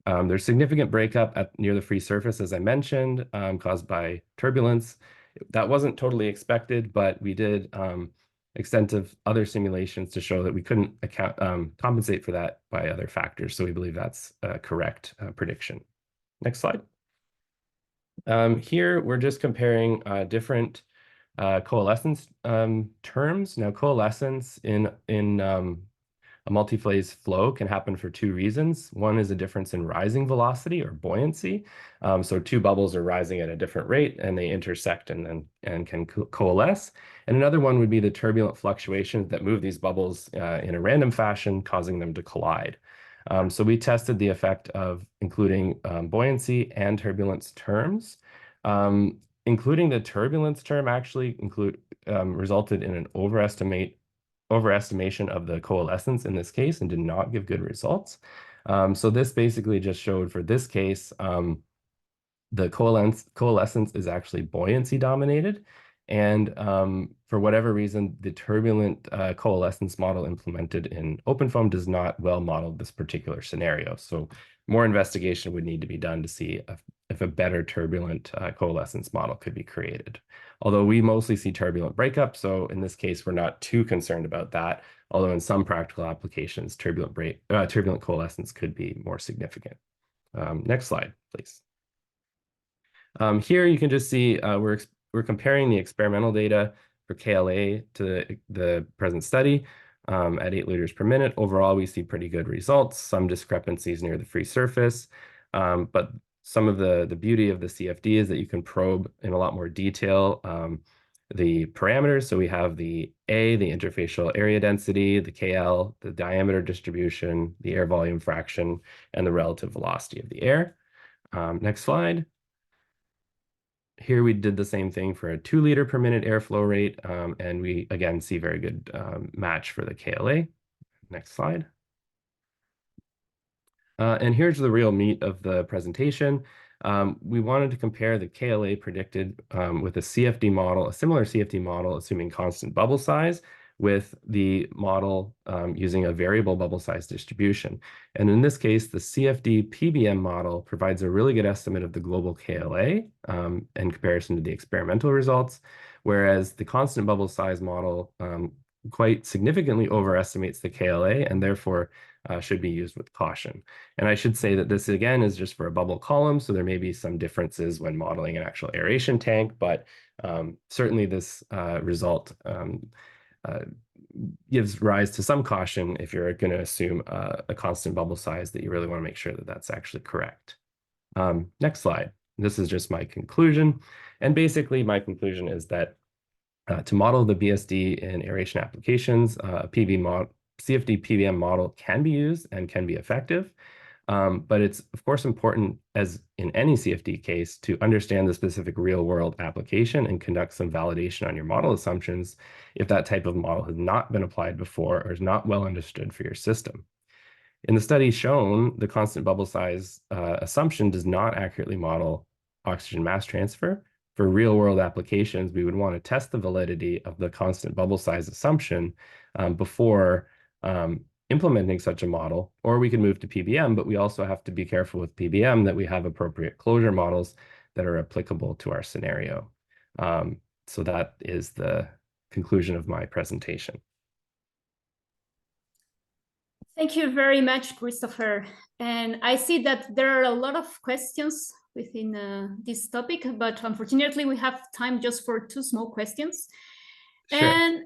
There's significant breakup near the free surface, as I mentioned, caused by turbulence. That wasn't totally expected, but we did extensive other simulations to show that we couldn't compensate for that by other factors. So we believe that's a correct prediction. Next slide. Here, we're just comparing different coalescence terms. Now, coalescence in a multi-phase flow can happen for two reasons. One is a difference in rising velocity or buoyancy. So two bubbles are rising at a different rate and they intersect and can coalesce. And another one would be the turbulent fluctuations that move these bubbles in a random fashion, causing them to collide. So we tested the effect of including buoyancy and turbulence terms. Including the turbulence term actually resulted in an overestimation of the coalescence in this case and did not give good results. So this basically just showed for this case, the coalescence is actually buoyancy dominated. And for whatever reason, the turbulent coalescence model implemented in OpenFOAM does not well model this particular scenario. So more investigation would need to be done to see if a better turbulent coalescence model could be created. Although we mostly see turbulent breakup, so in this case, we're not too concerned about that. Although in some practical applications, turbulent coalescence could be more significant. Next slide, please. Here you can just see we're comparing the experimental data for KLA to the present study at 8 liters per minute. Overall, we see pretty good results, some discrepancies near the free surface, but some of the beauty of the CFD is that you can probe in a lot more detail the parameters. So we have the A, the interfacial area density, the KL, the diameter distribution, the air volume fraction, and the relative velocity of the air. Next slide. Here we did the same thing for a 2 liter per minute airflow rate, and we again see very good match for the KLA. Next slide. And here's the real meat of the presentation. We wanted to compare the KLA predicted with a CFD model, a similar CFD model, assuming constant bubble size, with the model using a variable bubble size distribution. And in this case, the CFD PBM model provides a really good estimate of the global KLA in comparison to the experimental results, whereas the constant bubble size model quite significantly overestimates the KLA and therefore should be used with caution. And I should say that this again is just for a bubble column, so there may be some differences when modeling an actual aeration tank, but certainly this result gives rise to some caution if you're going to assume a constant bubble size, that you really want to make sure that that's actually correct. Next slide. This is just my conclusion. And basically my conclusion is that to model the BSD in aeration applications, a CFD PBM model can be used and can be effective. But it's, of course, important, as in any CFD case, to understand the specific real-world application and conduct some validation on your model assumptions if that type of model has not been applied before or is not well understood for your system. In the study shown, the constant bubble size assumption does not accurately model oxygen mass transfer for real world applications, we would want to test the validity of the constant bubble size assumption before implementing such a model, or we can move to PBM, but we also have to be careful with PBM that we have appropriate closure models that are applicable to our scenario. So that is the conclusion of my presentation. Thank you very much, Christopher. And I see that there are a lot of questions within this topic, but unfortunately we have time just for 2 small questions. Sure. And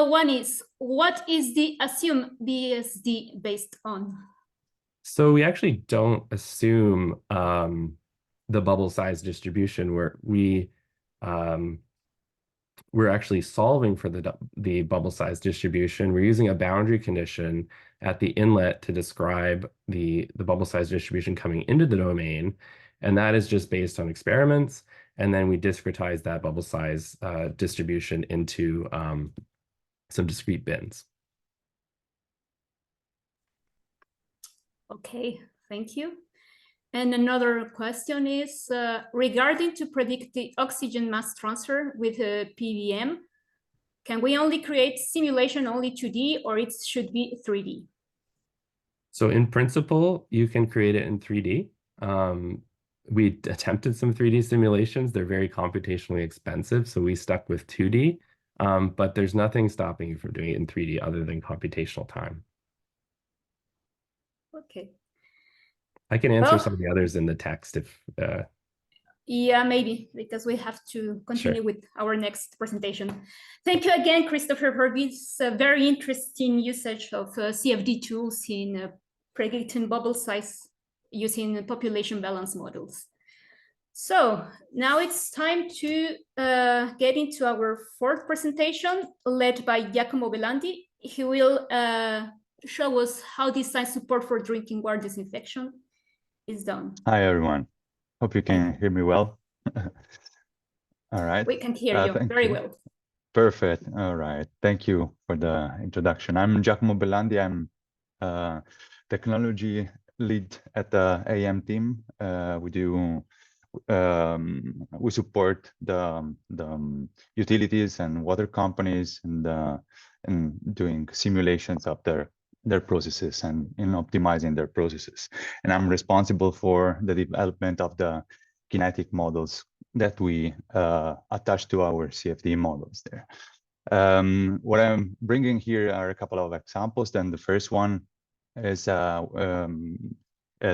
one is, what is the assume BSD based on? So we actually don't assume the bubble size distribution where we're actually solving for the bubble size distribution. We're using a boundary condition at the inlet to describe the bubble size distribution coming into the domain. And that is just based on experiments. And then we discretize that bubble size distribution into some discrete bins. Okay, thank you. And another question is regarding to predict the oxygen mass transfer with a PBM, can we only create simulation only 2D or it should be 3D? So in principle, you can create it in 3D. We attempted some 3D simulations. They're very computationally expensive, so we stuck with 2D. But there's nothing stopping you from doing it in 3D other than computational time. Okay. I can answer some of the others in the text if... Yeah, maybe, because we have to continue with our next presentation. Thank you again, Christopher, for this very interesting usage of CFD tools in predicting bubble size using population balance models. So now it's time to get into our 4th presentation, led by Giacomo Belandi. He will show us how design support for drinking water disinfection is done. Hi, everyone. Hope you can hear me well. All right. We can hear you very well. Perfect. All right. Thank you for the introduction. I'm Giacomo Belandi. I'm technology lead at the AM team. We support the utilities and water companies in doing simulations of their processes and in optimizing their processes. And I'm responsible for the development of the kinetic models that we attach to our CFD models there. What I'm bringing here are a couple of examples. Then the first one is a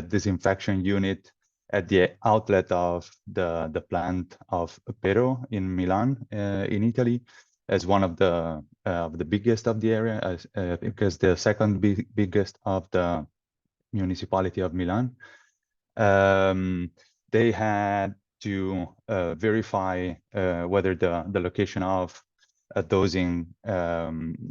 disinfection unit at the outlet of the plant of Pero in Milan, in Italy, as one of the biggest of the area, because the second biggest of the municipality of Milan. They had to verify whether the location of a dosing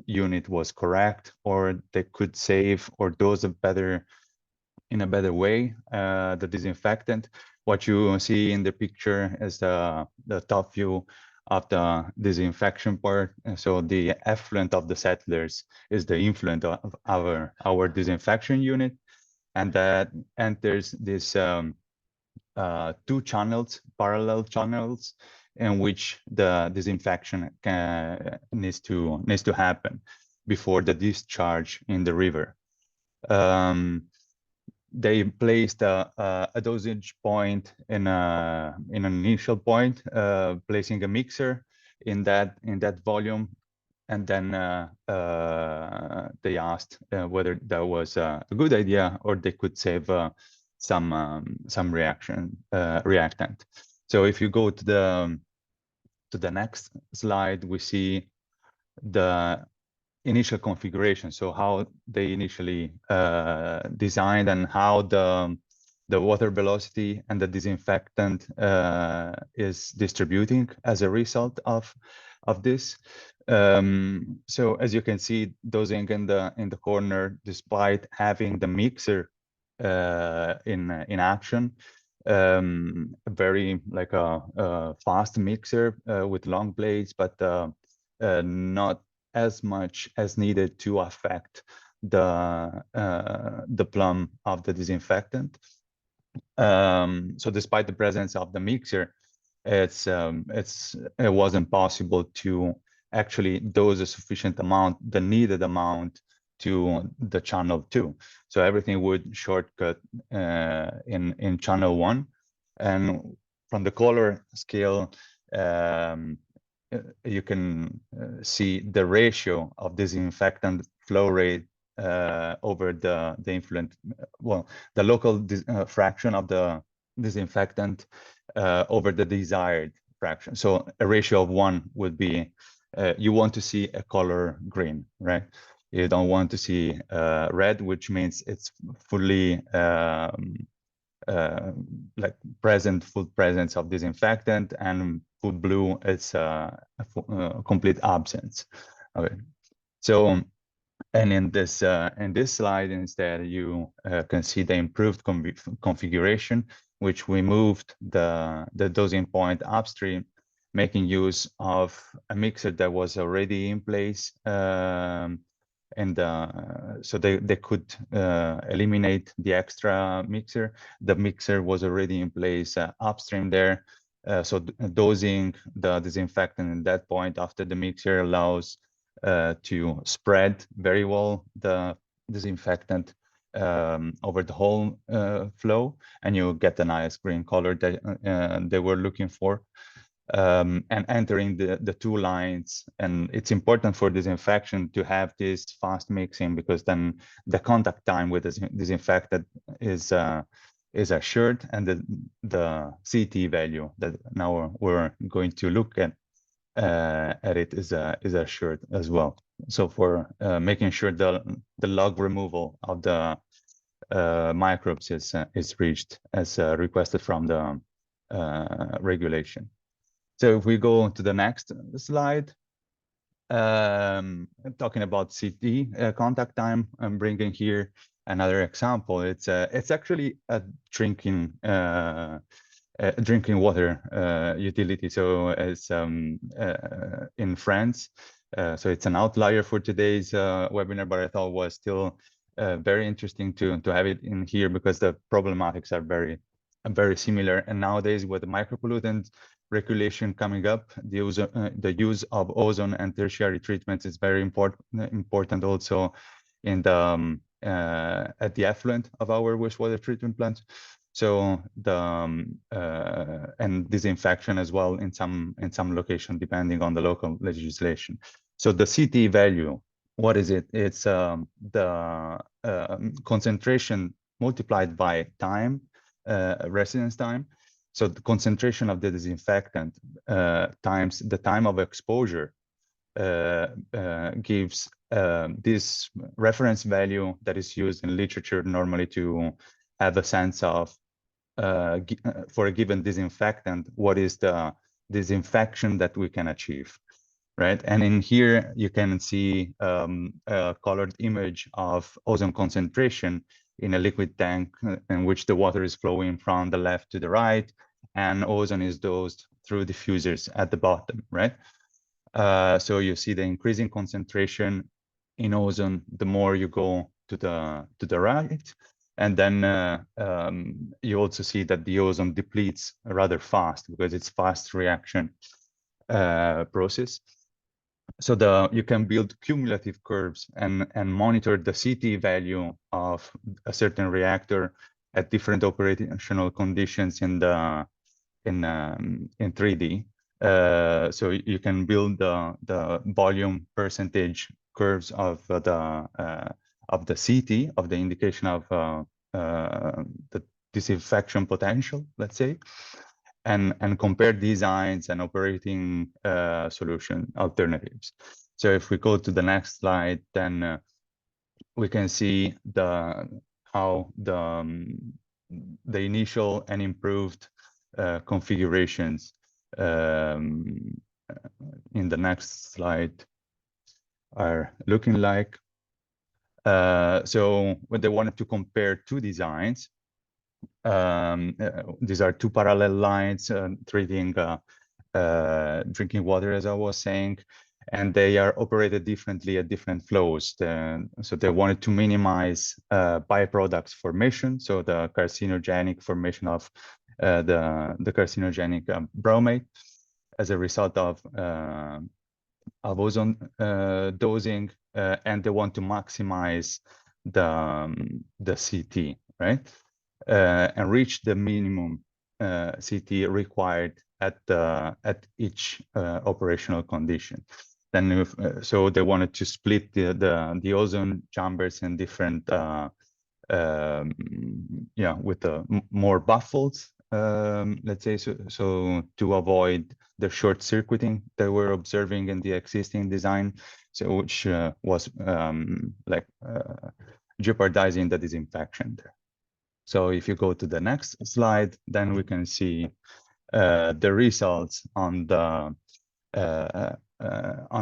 unit was correct, or they could save or dose in a better way the disinfectant. What you see in the picture is the top view of the disinfection part. And so the effluent of the settlers is the influent of our disinfection unit, and that enters this 2 channels, parallel channels, in which the disinfection needs to happen before the discharge in the river. They placed a dosage point in an initial point, placing a mixer in that volume, and then they asked whether that was a good idea or they could save some reactant. So if you go to the next slide, we see the initial configuration, so how they initially designed and how the water velocity and the disinfectant is distributing as a result of this. So as you can see, dosing in the corner, despite having the mixer in action, very like a fast mixer with long blades, but not as much as needed to affect the plumb of the disinfectant. So despite the presence of the mixer, it wasn't possible to actually dose a sufficient amount, the needed amount, to the channel 2. So everything would shortcut in channel 1. And from the color scale, you can see the ratio of disinfectant flow rate over the influent, well, the local fraction of the disinfectant over the desired fraction. So a ratio of 1 would be, you want to see a color green, right? You don't want to see red, which means it's fully like full presence of disinfectant, and full blue is a complete absence. Okay, so and in this slide instead, you can see the improved configuration, which we moved the dosing point upstream, making use of a mixer that was already in place. And so they could eliminate the extra mixer. The mixer was already in place upstream there. So dosing the disinfectant at that point after the mixer allows to spread very well the disinfectant over the whole flow, and you get the nice green color that they were looking for. And entering the 2 lines. And it's important for disinfection to have this fast mixing, because then the contact time with the disinfectant is assured, and the CT value that now we're going to look at it is assured as well. So for making sure the log removal of the microbes is reached as requested from the regulation. So if we go to the next slide, talking about CT contact time, I'm bringing here another example. It's actually a drinking water utility. So it's in France. So it's an outlier for today's webinar, but I thought was still very interesting to have it in here, because the problematics are very similar. And nowadays, with the micropollutant regulation coming up, the use of ozone and tertiary treatments is very important also in the at the effluent of our wastewater treatment plants. So the and disinfection as well in some location, depending on the local legislation. So the CT value, what is it? It's the concentration multiplied by time, residence time. So the concentration of the disinfectant times the time of exposure gives this reference value that is used in literature normally to have a sense of, for a given disinfectant, what is the disinfection that we can achieve, right? And in here, you can see a colored image of ozone concentration in a liquid tank in which the water is flowing from the left to the right, and ozone is dosed through diffusers at the bottom, right? So you see the increasing concentration in ozone the more you go to the right, and then you also see that the ozone depletes rather fast because it's fast reaction process. So you can build cumulative curves and monitor the CT value of a certain reactor at different operational conditions in 3D. So you can build the volume percentage curves of the CT, of the indication of the disinfection potential, let's say, and compare designs and operating solution alternatives. So if we go to the next slide, then we can see how the initial and improved configurations in the next slide are looking like. So when they wanted to compare 2 designs, these are 2 parallel lines treating drinking water, as I was saying, and they are operated differently at different flows. So they wanted to minimize byproducts formation, so the carcinogenic formation of the carcinogenic bromate as a result of ozone dosing, and they want to maximize the CT, right? And reach the minimum CT required at each operational condition. Then, so they wanted to split the ozone chambers in different, with more baffles, let's say, so to avoid the short circuiting that we're observing in the existing design, so which was jeopardizing the disinfection there. So if you go to the next slide, then we can see the results on the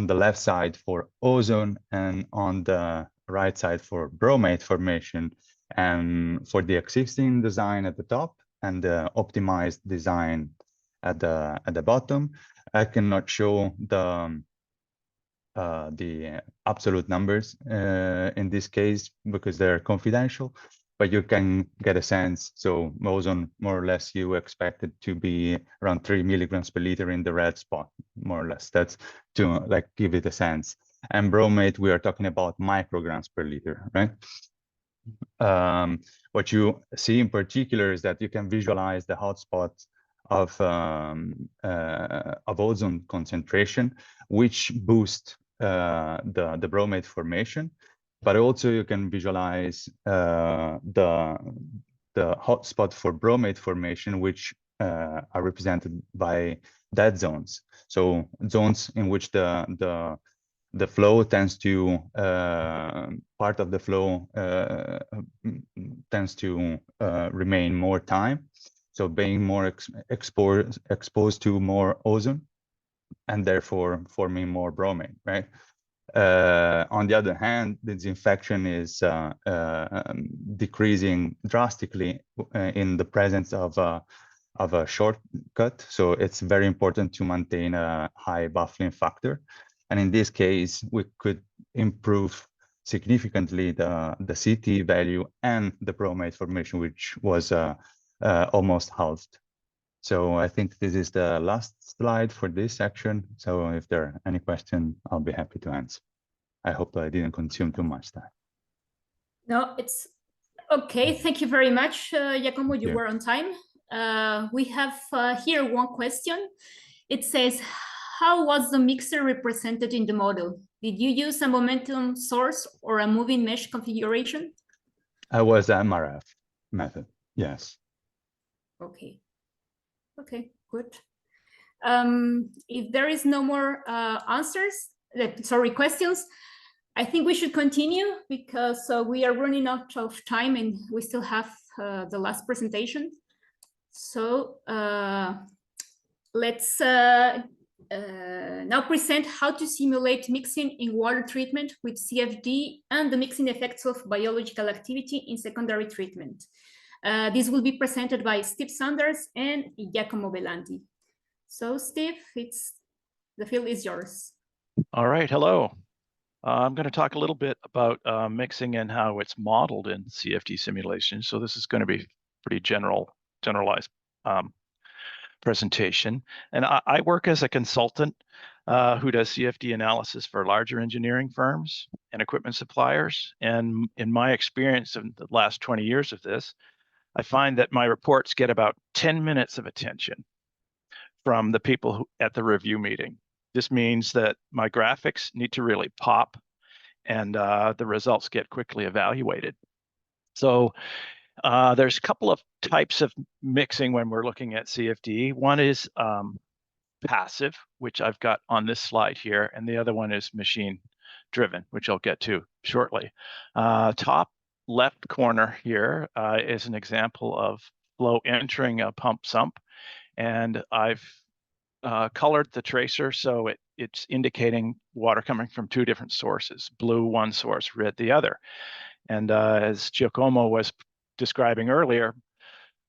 left side for ozone and on the right side for bromate formation, and for the existing design at the top and the optimized design at the bottom. I cannot show the absolute numbers in this case because they're confidential, but you can get a sense. So ozone, more or less, you expect it to be around 3 milligrams per liter in the red spot, more or less. That's to give it a sense. And bromate, we are talking about micrograms per liter, right? What you see in particular is that you can visualize the hotspots of ozone concentration, which boost the bromate formation. But also you can visualize the hotspot for bromate formation, which are represented by dead zones. So zones in which the flow tends to part of the flow tends to remain more time, so being more exposed to more ozone, and therefore forming more bromate, right? On the other hand, the disinfection is decreasing drastically in the presence of a shortcut. So it's very important to maintain a high baffling factor. And in this case, we could improve significantly the CT value and the bromate formation, which was almost halved. So I think this is the last slide for this section. So if there are any questions, I'll be happy to answer. I hope I didn't consume too much time. No, it's okay. Thank you very much, Giacomo. You were on time. We have here one question. It says, how was the mixer represented in the model? Did you use a momentum source or a moving mesh configuration? I was MRF method, yes. Okay. Okay, good. If there is no more questions, I think we should continue because we are running out of time and we still have the last presentation. So let's now present how to simulate mixing in water treatment with CFD and the mixing effects of biological activity in secondary treatment. This will be presented by Steve Sanders and Giacomo Belandi. So Steve, the field is yours. All right, hello. I'm going to talk a little bit about mixing and how it's modeled in CFD simulation. So this is going to be pretty generalized presentation. And I work as a consultant who does CFD analysis for larger engineering firms and equipment suppliers. And in my experience in the last 20 years of this, I find that my reports get about 10 minutes of attention from the people at the review meeting. This means that my graphics need to really pop and the results get quickly evaluated. So there's a couple of types of mixing when we're looking at CFD. One is passive, which I've got on this slide here, and the other one is machine driven, which I'll get to shortly. Top left corner here is an example of flow entering a pump sump, and I've colored the tracer so it's indicating water coming from two different sources, blue one source, red the other. And as Giacomo was describing earlier,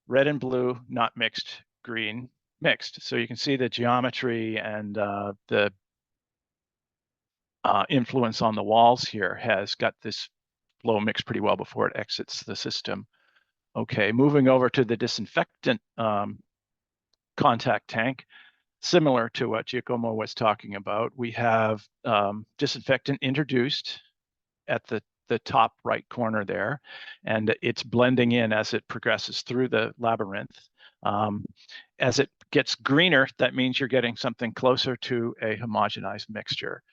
red and blue not mixed, green mixed. So you can see the geometry and the influence on the walls here has got this flow mixed pretty well before it exits the system. Okay, moving over to the disinfectant contact tank, similar to what Giacomo was talking about, we have disinfectant introduced at the top right corner there, and it's blending in as it progresses through the labyrinth. As it gets greener, that means you're getting something closer to a homogenized mixture.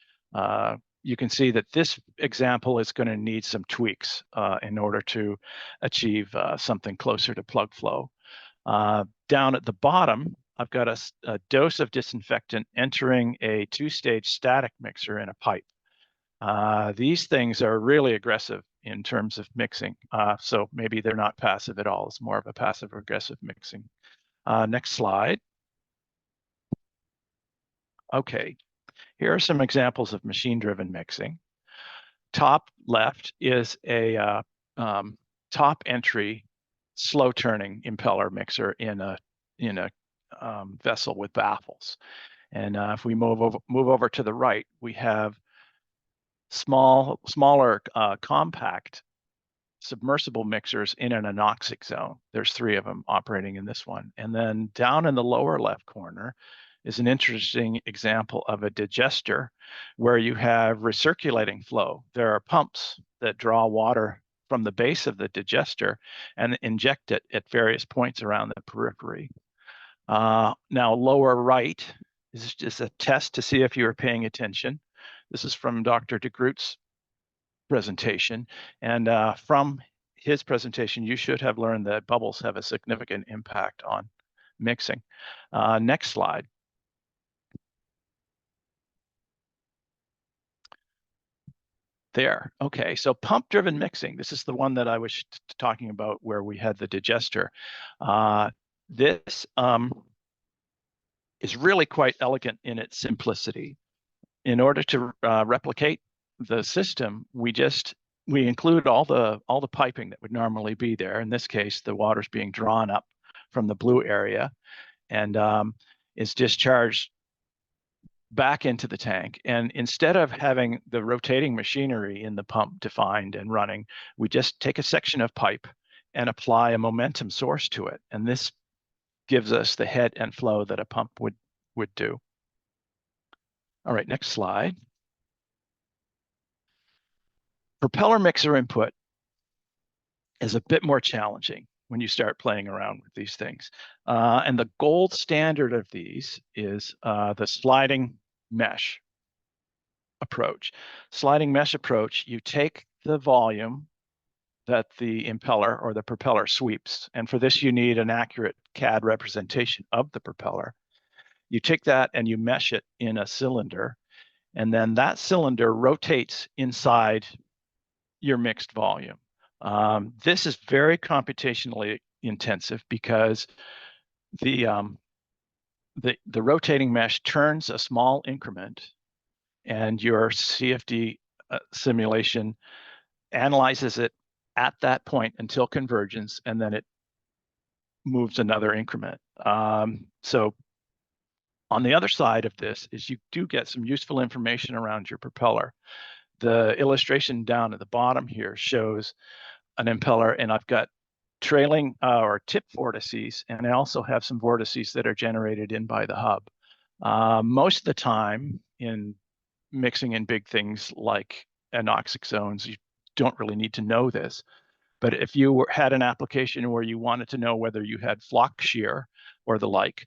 You can see that this example is going to need some tweaks in order to achieve something closer to plug flow. Down at the bottom, I've got a dose of disinfectant entering a two-stage static mixer in a pipe. These things are really aggressive in terms of mixing. So maybe they're not passive at all. It's more of a passive aggressive mixing. Next slide. Okay, here are some examples of machine-driven mixing. Top left is a top entry slow turning impeller mixer in a vessel with baffles. And if we move over to the right, we have smaller compact submersible mixers in an anoxic zone. There's 3 of them operating in this one. And then down in the lower left corner is an interesting example of a digester where you have recirculating flow. There are pumps that draw water from the base of the digester and inject it at various points around the periphery. Now, lower right is just a test to see if you are paying attention. This is from Dr. de Groot's presentation. And from his presentation, you should have learned that bubbles have a significant impact on mixing. Next slide. There. Okay, so pump-driven mixing. This is the one that I was talking about where we had the digester. This is really quite elegant in its simplicity. In order to replicate the system, we include all the piping that would normally be there. In this case, the water's being drawn up from the blue area and is discharged back into the tank. And instead of having the rotating machinery in the pump defined and running, we just take a section of pipe and apply a momentum source to it. And this gives us the head and flow that a pump would do. All right, next slide. Propeller mixer input is a bit more challenging when you start playing around with these things. And the gold standard of these is the sliding mesh approach. Sliding mesh approach, you take the volume that the impeller or the propeller sweeps, and for this you need an accurate CAD representation of the propeller. You take that and you mesh it in a cylinder, and then that cylinder rotates inside your mixed volume. This is very computationally intensive because the rotating mesh turns a small increment, and your CFD simulation analyzes it at that point until convergence, and then it moves another increment. So on the other side of this is you do get some useful information around your propeller. The illustration down at the bottom here shows an impeller, and I've got trailing or tip vortices, and I also have some vortices that are generated in by the hub. Most of the time in mixing in big things like anoxic zones, you don't really need to know this. But if you had an application where you wanted to know whether you had flock shear or the like,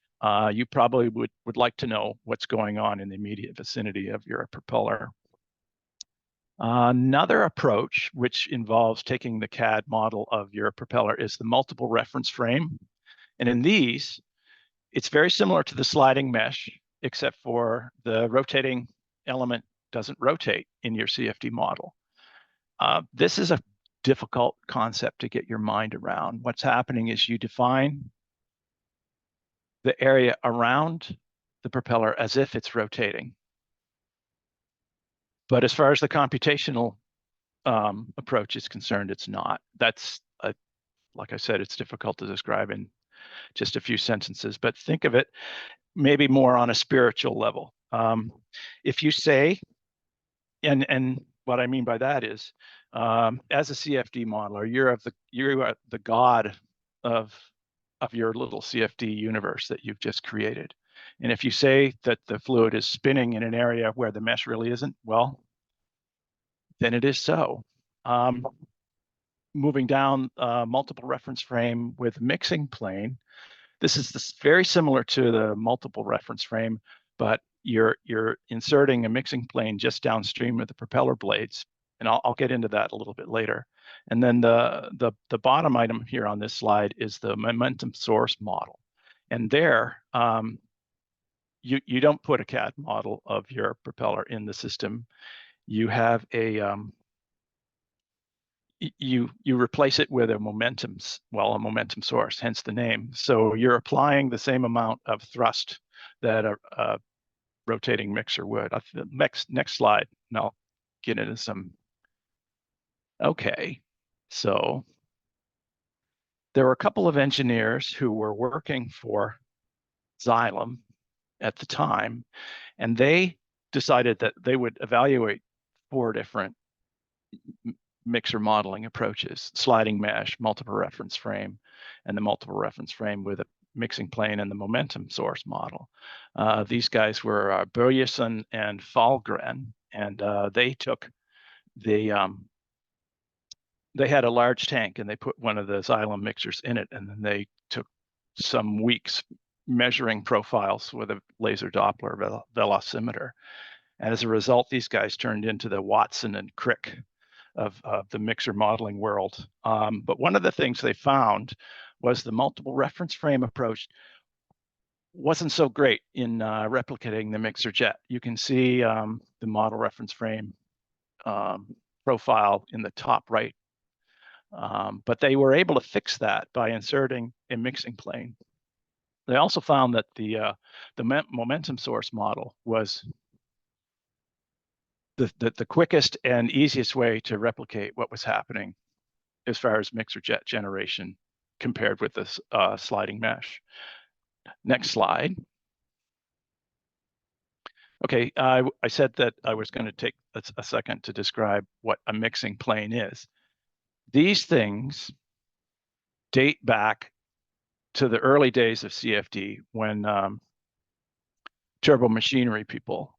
you probably would like to know what's going on in the immediate vicinity of your propeller. Another approach, which involves taking the CAD model of your propeller, is the multiple reference frame. And in these, it's very similar to the sliding mesh, except for the rotating element doesn't rotate in your CFD model. This is a difficult concept to get your mind around. What's happening is you define the area around the propeller as if it's rotating. But as far as the computational approach is concerned, it's not. That's, like I said, it's difficult to describe in just a few sentences, but think of it maybe more on a spiritual level. If you say, and what I mean by that is, As a CFD modeler, you are the god of your little CFD universe that you've just created. And if you say that the fluid is spinning in an area where the mesh really isn't, well, then it is so. Moving down multiple reference frame with mixing plane, this is very similar to the multiple reference frame, but you're inserting a mixing plane just downstream of the propeller blades. And I'll get into that a little bit later. And then the bottom item here on this slide is the momentum source model. And there, you don't put a CAD model of your propeller in the system. You have a you replace it with a momentum source, hence the name. So you're applying the same amount of thrust that a rotating mixer would. Next slide, and I'll get into some. Okay, so there were a couple of engineers who were working for Xylem at the time, and they decided that they would evaluate 4 different mixer modeling approaches: sliding mesh, multiple reference frame, and the multiple reference frame with a mixing plane and the momentum source model. These guys were Börjesson and Fahlgren, and they took they had a large tank and they put one of the Xylem mixers in it, and then they took some weeks measuring profiles with a laser Doppler velocimeter. And as a result, these guys turned into the Watson and Crick of the mixer modeling world. But one of the things they found was the multiple reference frame approach wasn't so great in replicating the mixer jet. You can see the model reference frame profile in the top right. But they were able to fix that by inserting a mixing plane. They also found that the momentum source model was the quickest and easiest way to replicate what was happening as far as mixer jet generation compared with this sliding mesh. Next slide. Okay, I said that I was going to take a second to describe what a mixing plane is. These things date back to the early days of CFD when turbo machinery people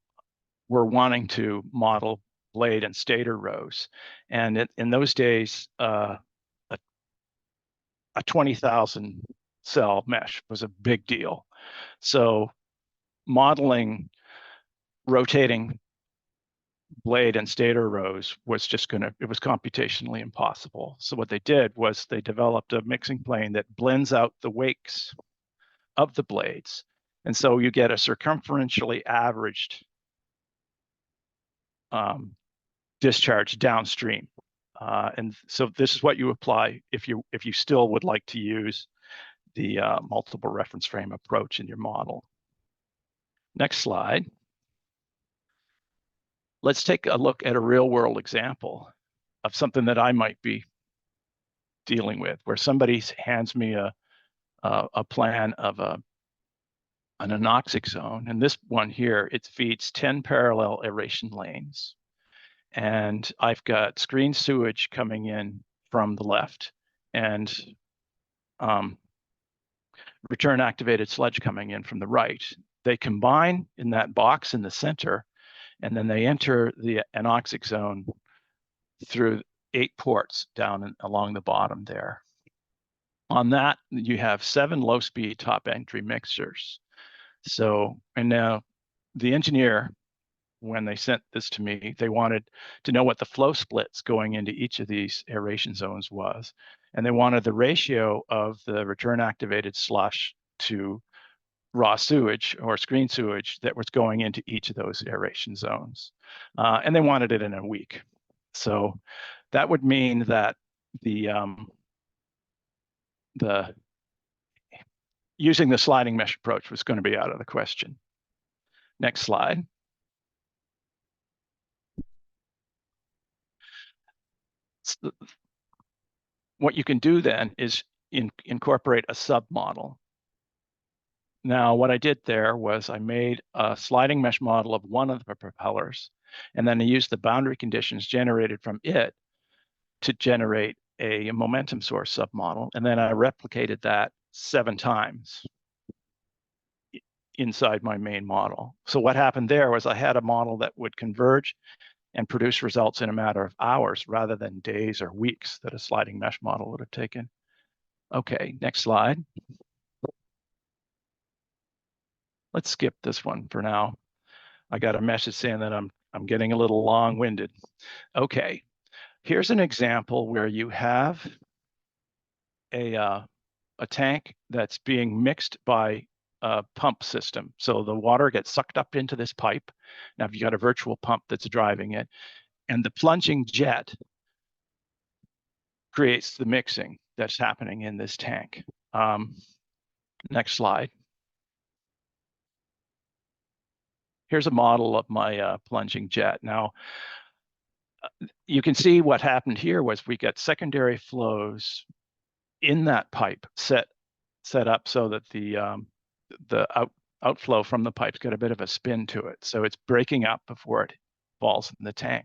were wanting to model blade and stator rows. And in those days, a 20,000 cell mesh was a big deal. So modeling rotating blade and stator rows was it was computationally impossible. So what they did was they developed a mixing plane that blends out the wakes of the blades. And so you get a circumferentially averaged discharge downstream. And so this is what you apply if you still would like to use the multiple reference frame approach in your model. Next slide. Let's take a look at a real world example of something that I might be dealing with, where somebody hands me a plan of an anoxic zone. And this one here, it feeds 10 parallel aeration lanes. And I've got screen sewage coming in from the left and return activated sludge coming in from the right. They combine in that box in the center, and then they enter the anoxic zone through 8 ports down and along the bottom there. On that, you have 7 low-speed top entry mixers. So, and now the engineer, when they sent this to me, they wanted to know what the flow splits going into each of these aeration zones was. And they wanted the ratio of the return activated slush to raw sewage or screen sewage that was going into each of those aeration zones. And they wanted it in a week. So that would mean that the using the sliding mesh approach was going to be out of the question. Next slide. What you can do then is incorporate a submodel. Now, what I did there was I made a sliding mesh model of one of the propellers, and then I used the boundary conditions generated from it to generate a momentum source submodel, and then I replicated that 7 times inside my main model. So what happened there was I had a model that would converge and produce results in a matter of hours rather than days or weeks that a sliding mesh model would have taken. Okay, next slide. Let's skip this one for now. I got a message saying that I'm getting a little long-winded. Okay, here's an example where you have a tank that's being mixed by a pump system. So the water gets sucked up into this pipe. Now you've got a virtual pump that's driving it, and the plunging jet creates the mixing that's happening in this tank. Next slide. Here's a model of my plunging jet. Now, you can see what happened here was we get secondary flows in that pipe set up so that the outflow from the pipes get a bit of a spin to it. So it's breaking up before it falls in the tank.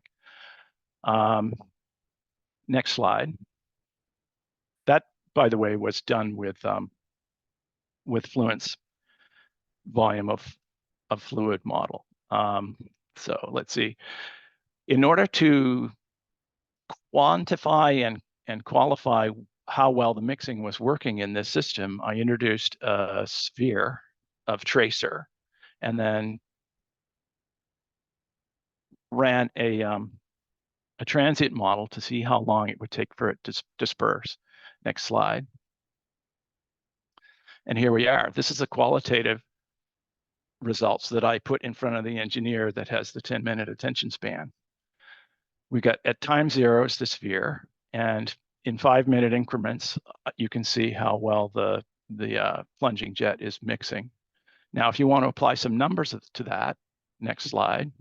Next slide. That, by the way, was done with Fluent's volume of fluid model. So let's see. In order to quantify and qualify how well the mixing was working in this system, I introduced a sphere of tracer and then ran a transient model to see how long it would take for it to disperse. Next slide. And here we are. This is the qualitative results that I put in front of the engineer that has the 10-minute attention span. We got at time 0 is the sphere, and in 5-minute increments, you can see how well the plunging jet is mixing. Now, if you want to apply some numbers to that, next slide,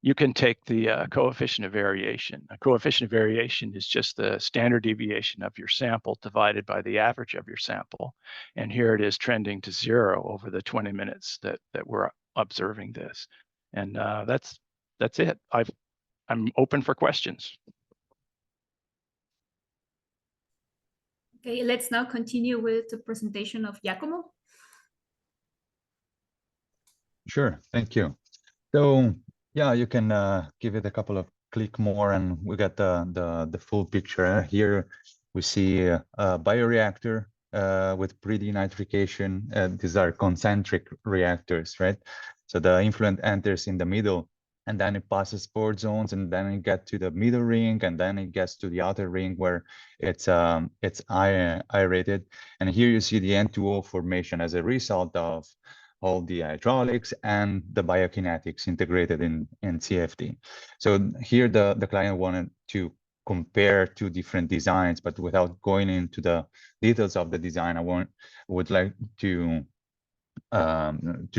you can take the coefficient of variation. A coefficient of variation is just the standard deviation of your sample divided by the average of your sample. And here it is trending to 0 over the 20 minutes that we're observing this. And that's it. I'm open for questions. Okay, let's now continue with the presentation of Giacomo. Sure, thank you. So yeah, you can give it a couple of click more and we got the full picture. Here we see a bioreactor with pre-denitrification. These are concentric reactors, right? So the influent enters in the middle and then it passes pore zones and then it gets to the middle ring and then it gets to the outer ring where it's aerated. And here you see the N2O formation as a result of all the hydraulics and the biokinetics integrated in CFD. So here the client wanted to compare 2 different designs, but without going into the details of the design, I would like to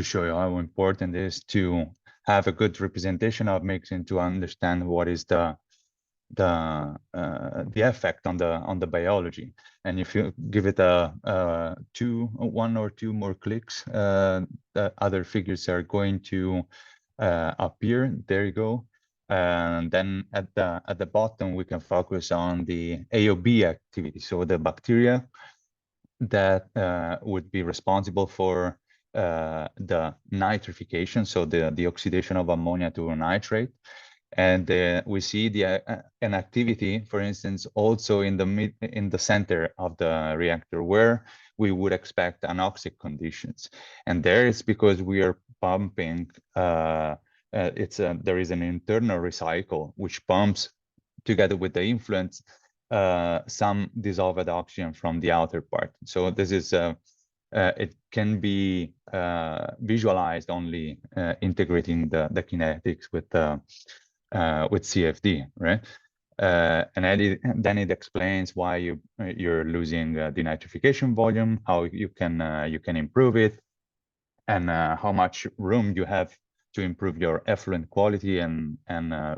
show you how important it is to have a good representation of mixing to understand what is the effect on the biology. And if you give it one or two more clicks, the other figures are going to appear. There you go. And then at the bottom we can focus on the AOB activity, so the bacteria that would be responsible for the nitrification, so the oxidation of ammonia to nitrate. And we see an activity, for instance, also in the center of the reactor where we would expect anoxic conditions. And there it's because we are pumping. There is an internal recycle which pumps together with the influence some dissolved oxygen from the outer part. So this is it can be visualized only integrating the kinetics with CFD, right? And then it explains why you're losing denitrification volume, how you can improve it, and how much room you have to improve your effluent quality and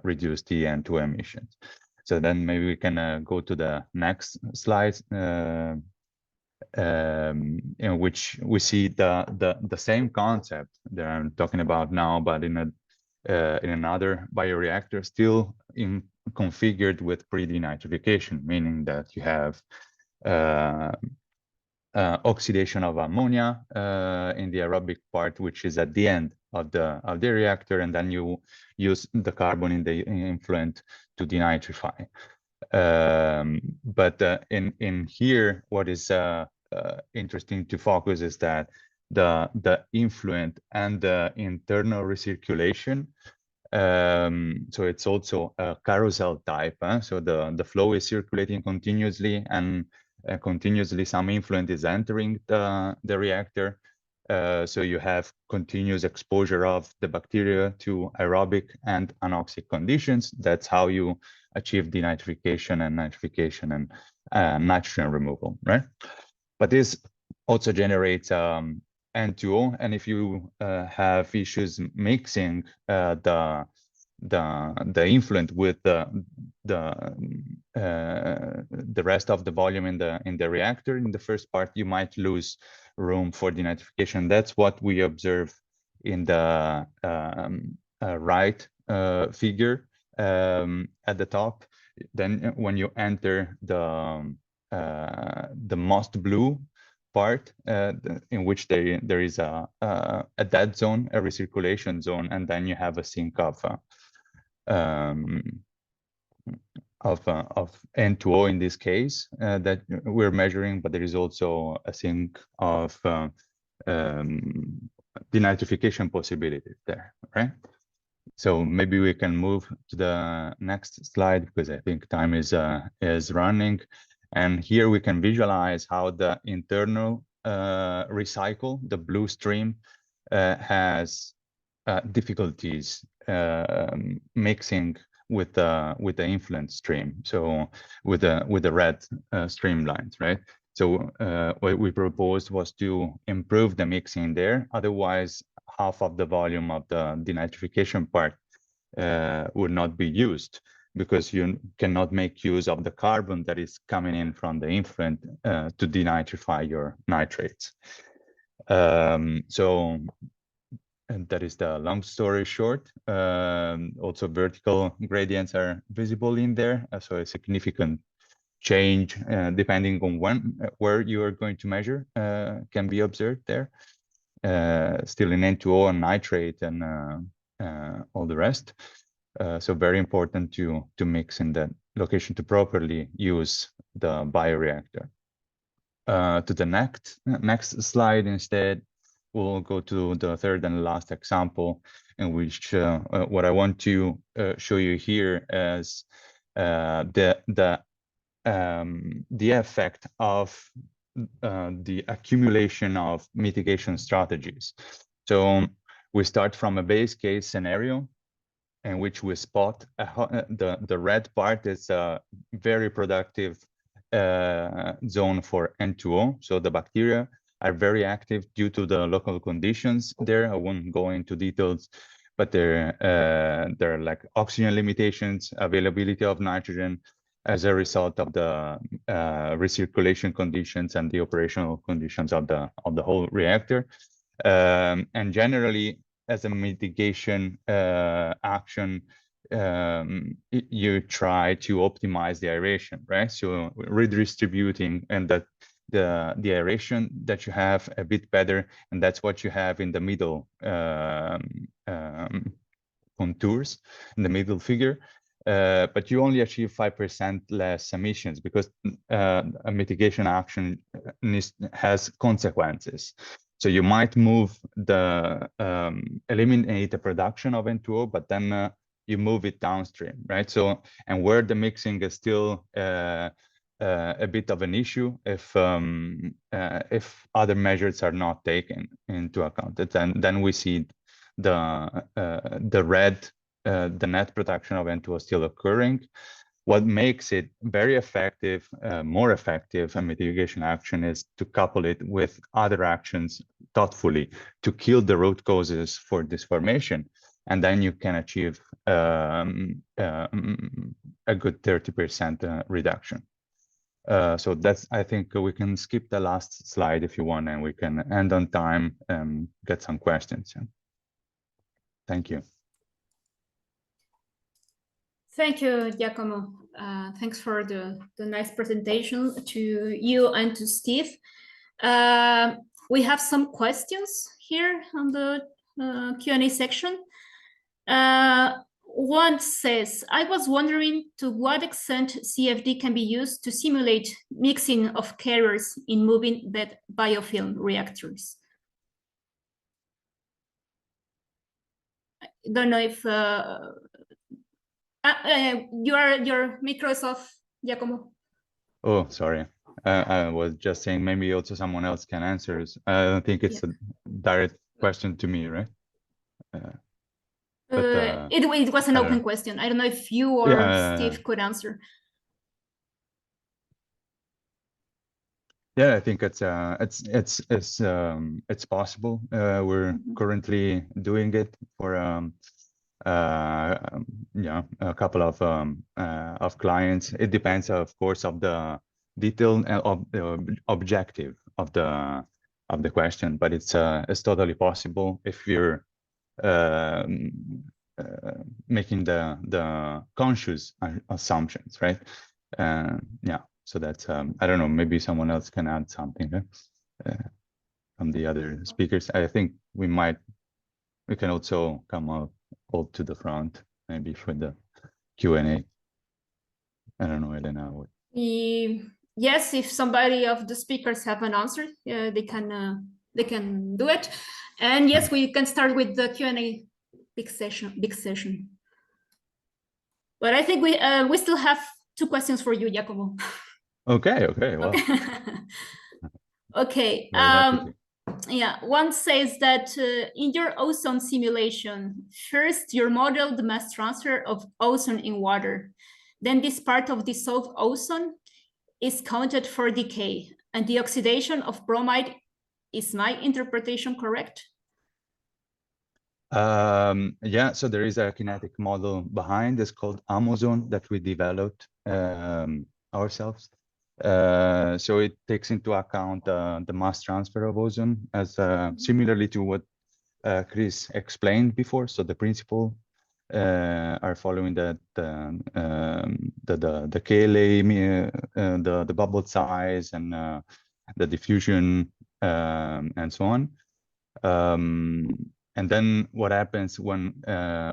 reduce the N2 emissions. So then maybe we can go to the next slide, in which we see the same concept that I'm talking about now, but in another bioreactor, still configured with pre-denitrification, meaning that you have oxidation of ammonia in the aerobic part, which is at the end of the reactor, and then you use the carbon in the influent to denitrify. But in here, what is interesting to focus is that the influent and the internal recirculation. So it's also a carousel type. So the flow is circulating continuously, and continuously some influent is entering the reactor. So you have continuous exposure of the bacteria to aerobic and anoxic conditions. That's how you achieve denitrification and nitrification and nitrogen removal, right? But this also generates N2O, and if you have issues mixing the influent with the rest of the volume in the reactor in the first part, you might lose room for denitrification. That's what we observe in the right figure at the top. Then when you enter the most blue part, in which there is a dead zone, a recirculation zone, and then you have a sink of N2O in this case that we're measuring, but there is also a sink of denitrification possibility there, right? So maybe we can move to the next slide, because I think time is running. And here we can visualize how the internal recycle, the blue stream, has difficulties mixing with the influent stream. So with the red streamlines, right? So what we proposed was to improve the mixing there. Otherwise, half of the volume of the denitrification part would not be used, because you cannot make use of the carbon that is coming in from the influent to denitrify your nitrates. So, and that is the long story short. Also, vertical gradients are visible in there, so a significant change depending on where you are going to measure can be observed there. Still in N2O and nitrate and all the rest. So very important to mix in that location to properly use the bioreactor. To the next slide instead, we'll go to the third and last example, in which what I want to show you here is the effect of the accumulation of mitigation strategies. So we start from a base case scenario in which we spot the red part is a very productive zone for N2O. So the bacteria are very active due to the local conditions there. I won't go into details, but there are like oxygen limitations, availability of nitrogen as a result of the recirculation conditions and the operational conditions of the whole reactor. And generally, as a mitigation action, you try to optimize the aeration, right? So redistributing and that the aeration that you have a bit better, and that's what you have in the middle contours, in the middle figure. But you only achieve 5% less emissions, because a mitigation action has consequences. So you might move eliminate the production of N2O, but then you move it downstream, right? So, and where the mixing is still a bit of an issue if other measures are not taken into account. Then we see the red, the net production of N2O still occurring. What makes it very effective, more effective, a mitigation action is to couple it with other actions thoughtfully to kill the root causes for this formation. And then you can achieve a good 30% reduction. So that's, I think we can skip the last slide if you want, and we can end on time and get some questions. Thank you. Thank you, Giacomo. Thanks for the nice presentation to you and to Steve. We have some questions here on the Q&A section. One says, I was wondering to what extent CFD can be used to simulate mixing of carriers in moving bed biofilm reactors. I don't know if your micro is off, Giacomo. Oh, sorry. I was just saying maybe also someone else can answer. I don't think it's a direct question to me, right? It was an open question. I don't know if you or Steve could answer. Yeah, I think it's possible. We're currently doing it for yeah, a couple of clients. It depends, of course, of the detail of the objective of the question, but it's totally possible if you're making the conscious assumptions, right? Yeah, so that's I don't know, maybe someone else can add something from the other speakers. I think we can also come up all to the front maybe for the Q&A. I don't know, Elena. Yes, if somebody of the speakers have an answer, they can do it. And yes, we can start with the Q&A big session. But I think we still have 2 questions for you, Giacomo. Okay, well. Okay. Yeah, one says that in your ozone simulation, first you modeled the mass transfer of ozone in water. Then this part of dissolved ozone is counted for decay, and the oxidation of bromide. Is my interpretation correct? Yeah, so there is a kinetic model behind. It's called Amazon that we developed ourselves. So it takes into account the mass transfer of ozone as similarly to what Chris explained before. So the principle are following that the KLA, the bubble size, and the diffusion, and so on. And then what happens when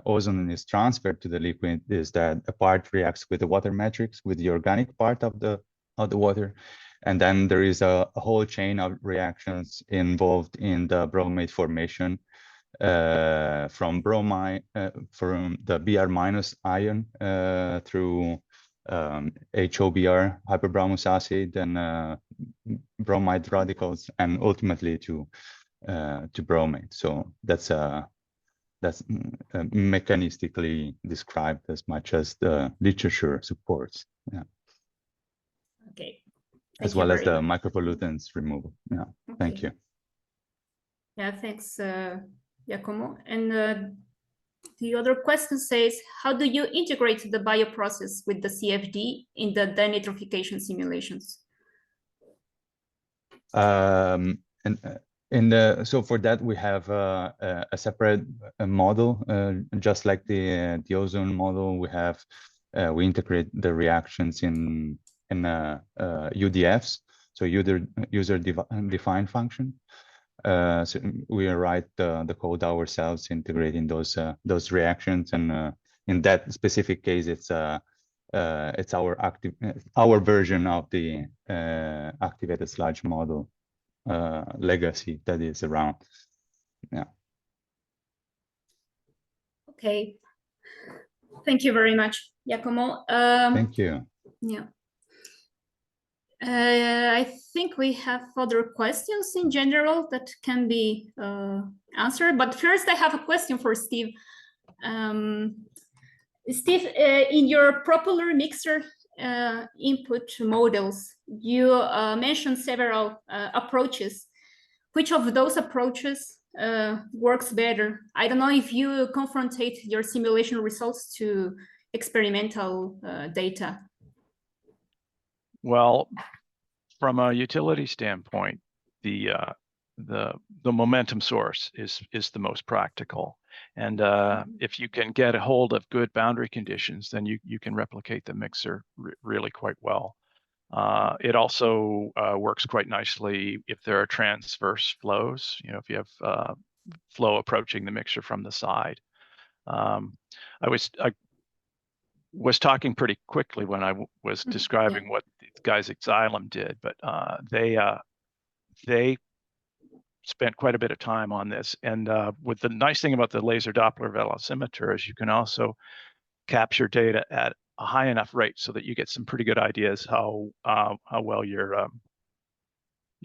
ozone is transferred to the liquid is that a part reacts with the water matrix, with the organic part of the water, and then there is a whole chain of reactions involved in the bromate formation from bromide, from the Br- ion through HOBr, hyperbromous acid, and bromide radicals, and ultimately to bromate. So that's mechanistically described as much as the literature supports. Yeah. Okay. As well as the micropollutants removal. Yeah. Okay. Thank you. Yeah, thanks, Giacomo. And the other question says, how do you integrate the bioprocess with the CFD in the denitrification simulations? So for that we have a separate model, just like the ozone model. We integrate the reactions in UDFs, so user-defined function. So we write the code ourselves, integrating those reactions, and in that specific case, it's our version of the activated sludge model legacy that is around. Yeah. Okay. Thank you very much, Giacomo. Thank you. Yeah. I think we have other questions in general that can be answered, but first I have a question for Steve. Steve, in your propeller mixer input models, you mentioned several approaches. Which of those approaches works better? I don't know if you confrontate your simulation results to experimental data. Well, from a utility standpoint, the the momentum source is the most practical. And if you can get a hold of good boundary conditions, then you can replicate the mixer really quite well. It also works quite nicely if there are transverse flows. You know, if you have flow approaching the mixer from the side. I was talking pretty quickly when I was describing what the guys at Xylem did, but they spent quite a bit of time on this. And with the nice thing about the laser Doppler velocimeter is you can also capture data at a high enough rate so that you get some pretty good ideas how well your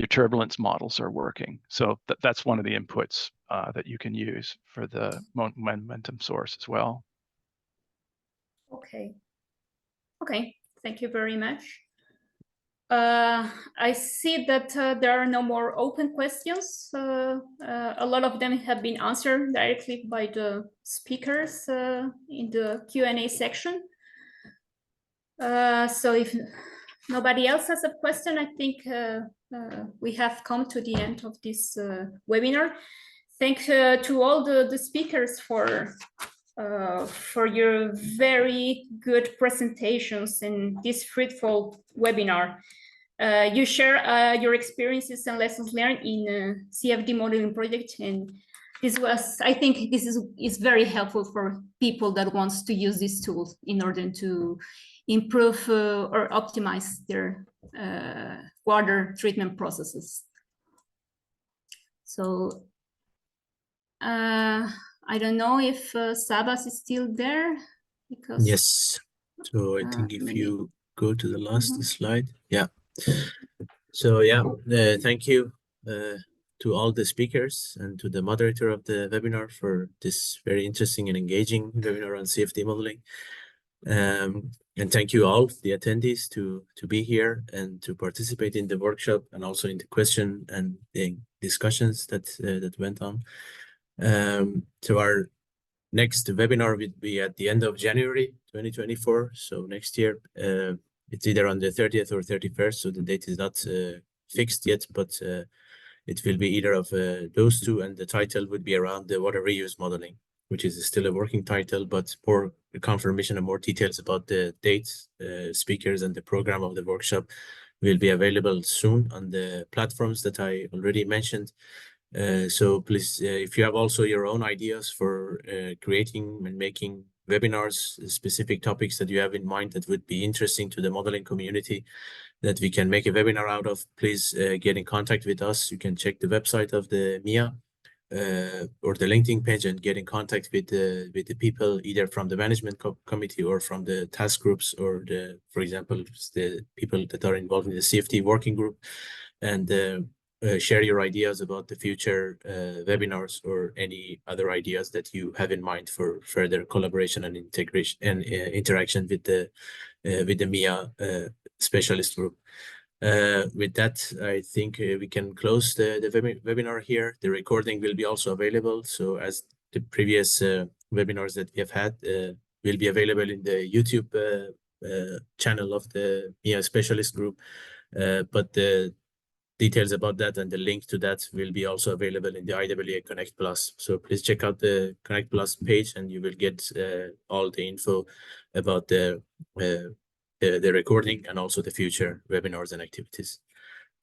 turbulence models are working. So that's one of the inputs that you can use for the momentum source as well. Okay. Okay, thank you very much. I see that there are no more open questions. A lot of them have been answered directly by the speakers in the Q&A section. So if nobody else has a question, I think we have come to the end of this webinar. Thanks to all the speakers for your very good presentations in this fruitful webinar. You share your experiences and lessons learned in CFD modeling project, and this was, I think, this is very helpful for people that wants to use these tools in order to improve or optimize their water treatment processes. So I don't know if Sabas is still there, because Yes. So I think if you go to the last slide, yeah. So yeah, thank you to all the speakers and to the moderator of the webinar for this very interesting and engaging webinar on CFD modeling. And thank you all, the attendees, to be here and to participate in the workshop and also in the question and the discussions that went on. So our next webinar will be at the end of January 2024. So next year, it's either on the 30th or 31st. So the date is not fixed yet, but it will be either of those two. And the title would be around the water reuse modeling, which is still a working title, but more confirmation and more details about the dates, speakers, and the program of the workshop will be available soon on the platforms that I already mentioned. So please, if you have also your own ideas for creating and making webinars, specific topics that you have in mind that would be interesting to the modeling community that we can make a webinar out of, please get in contact with us. You can check the website of the MIA or the LinkedIn page and get in contact with the people either from the management committee or from the task groups, or for example, the people that are involved in the CFD working group, and share your ideas about the future webinars or any other ideas that you have in mind for further collaboration and integration and interaction with the MIA specialist group. With that, I think we can close the webinar here. The recording will be also available. So as the previous webinars that we have had will be available in the YouTube channel of the MIA specialist group. But the details about that and the link to that will be also available in the IWA Connect Plus. So please check out the Connect Plus page and you will get all the info about the recording and also the future webinars and activities.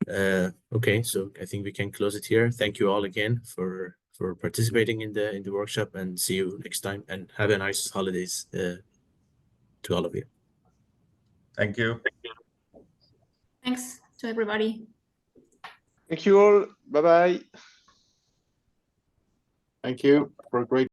Okay, so I think we can close it here. Thank you all again for participating in the workshop, and see you next time, and have a nice holidays to all of you. Thank you. Thanks to everybody. Thank you all. Bye-bye. Thank you for a great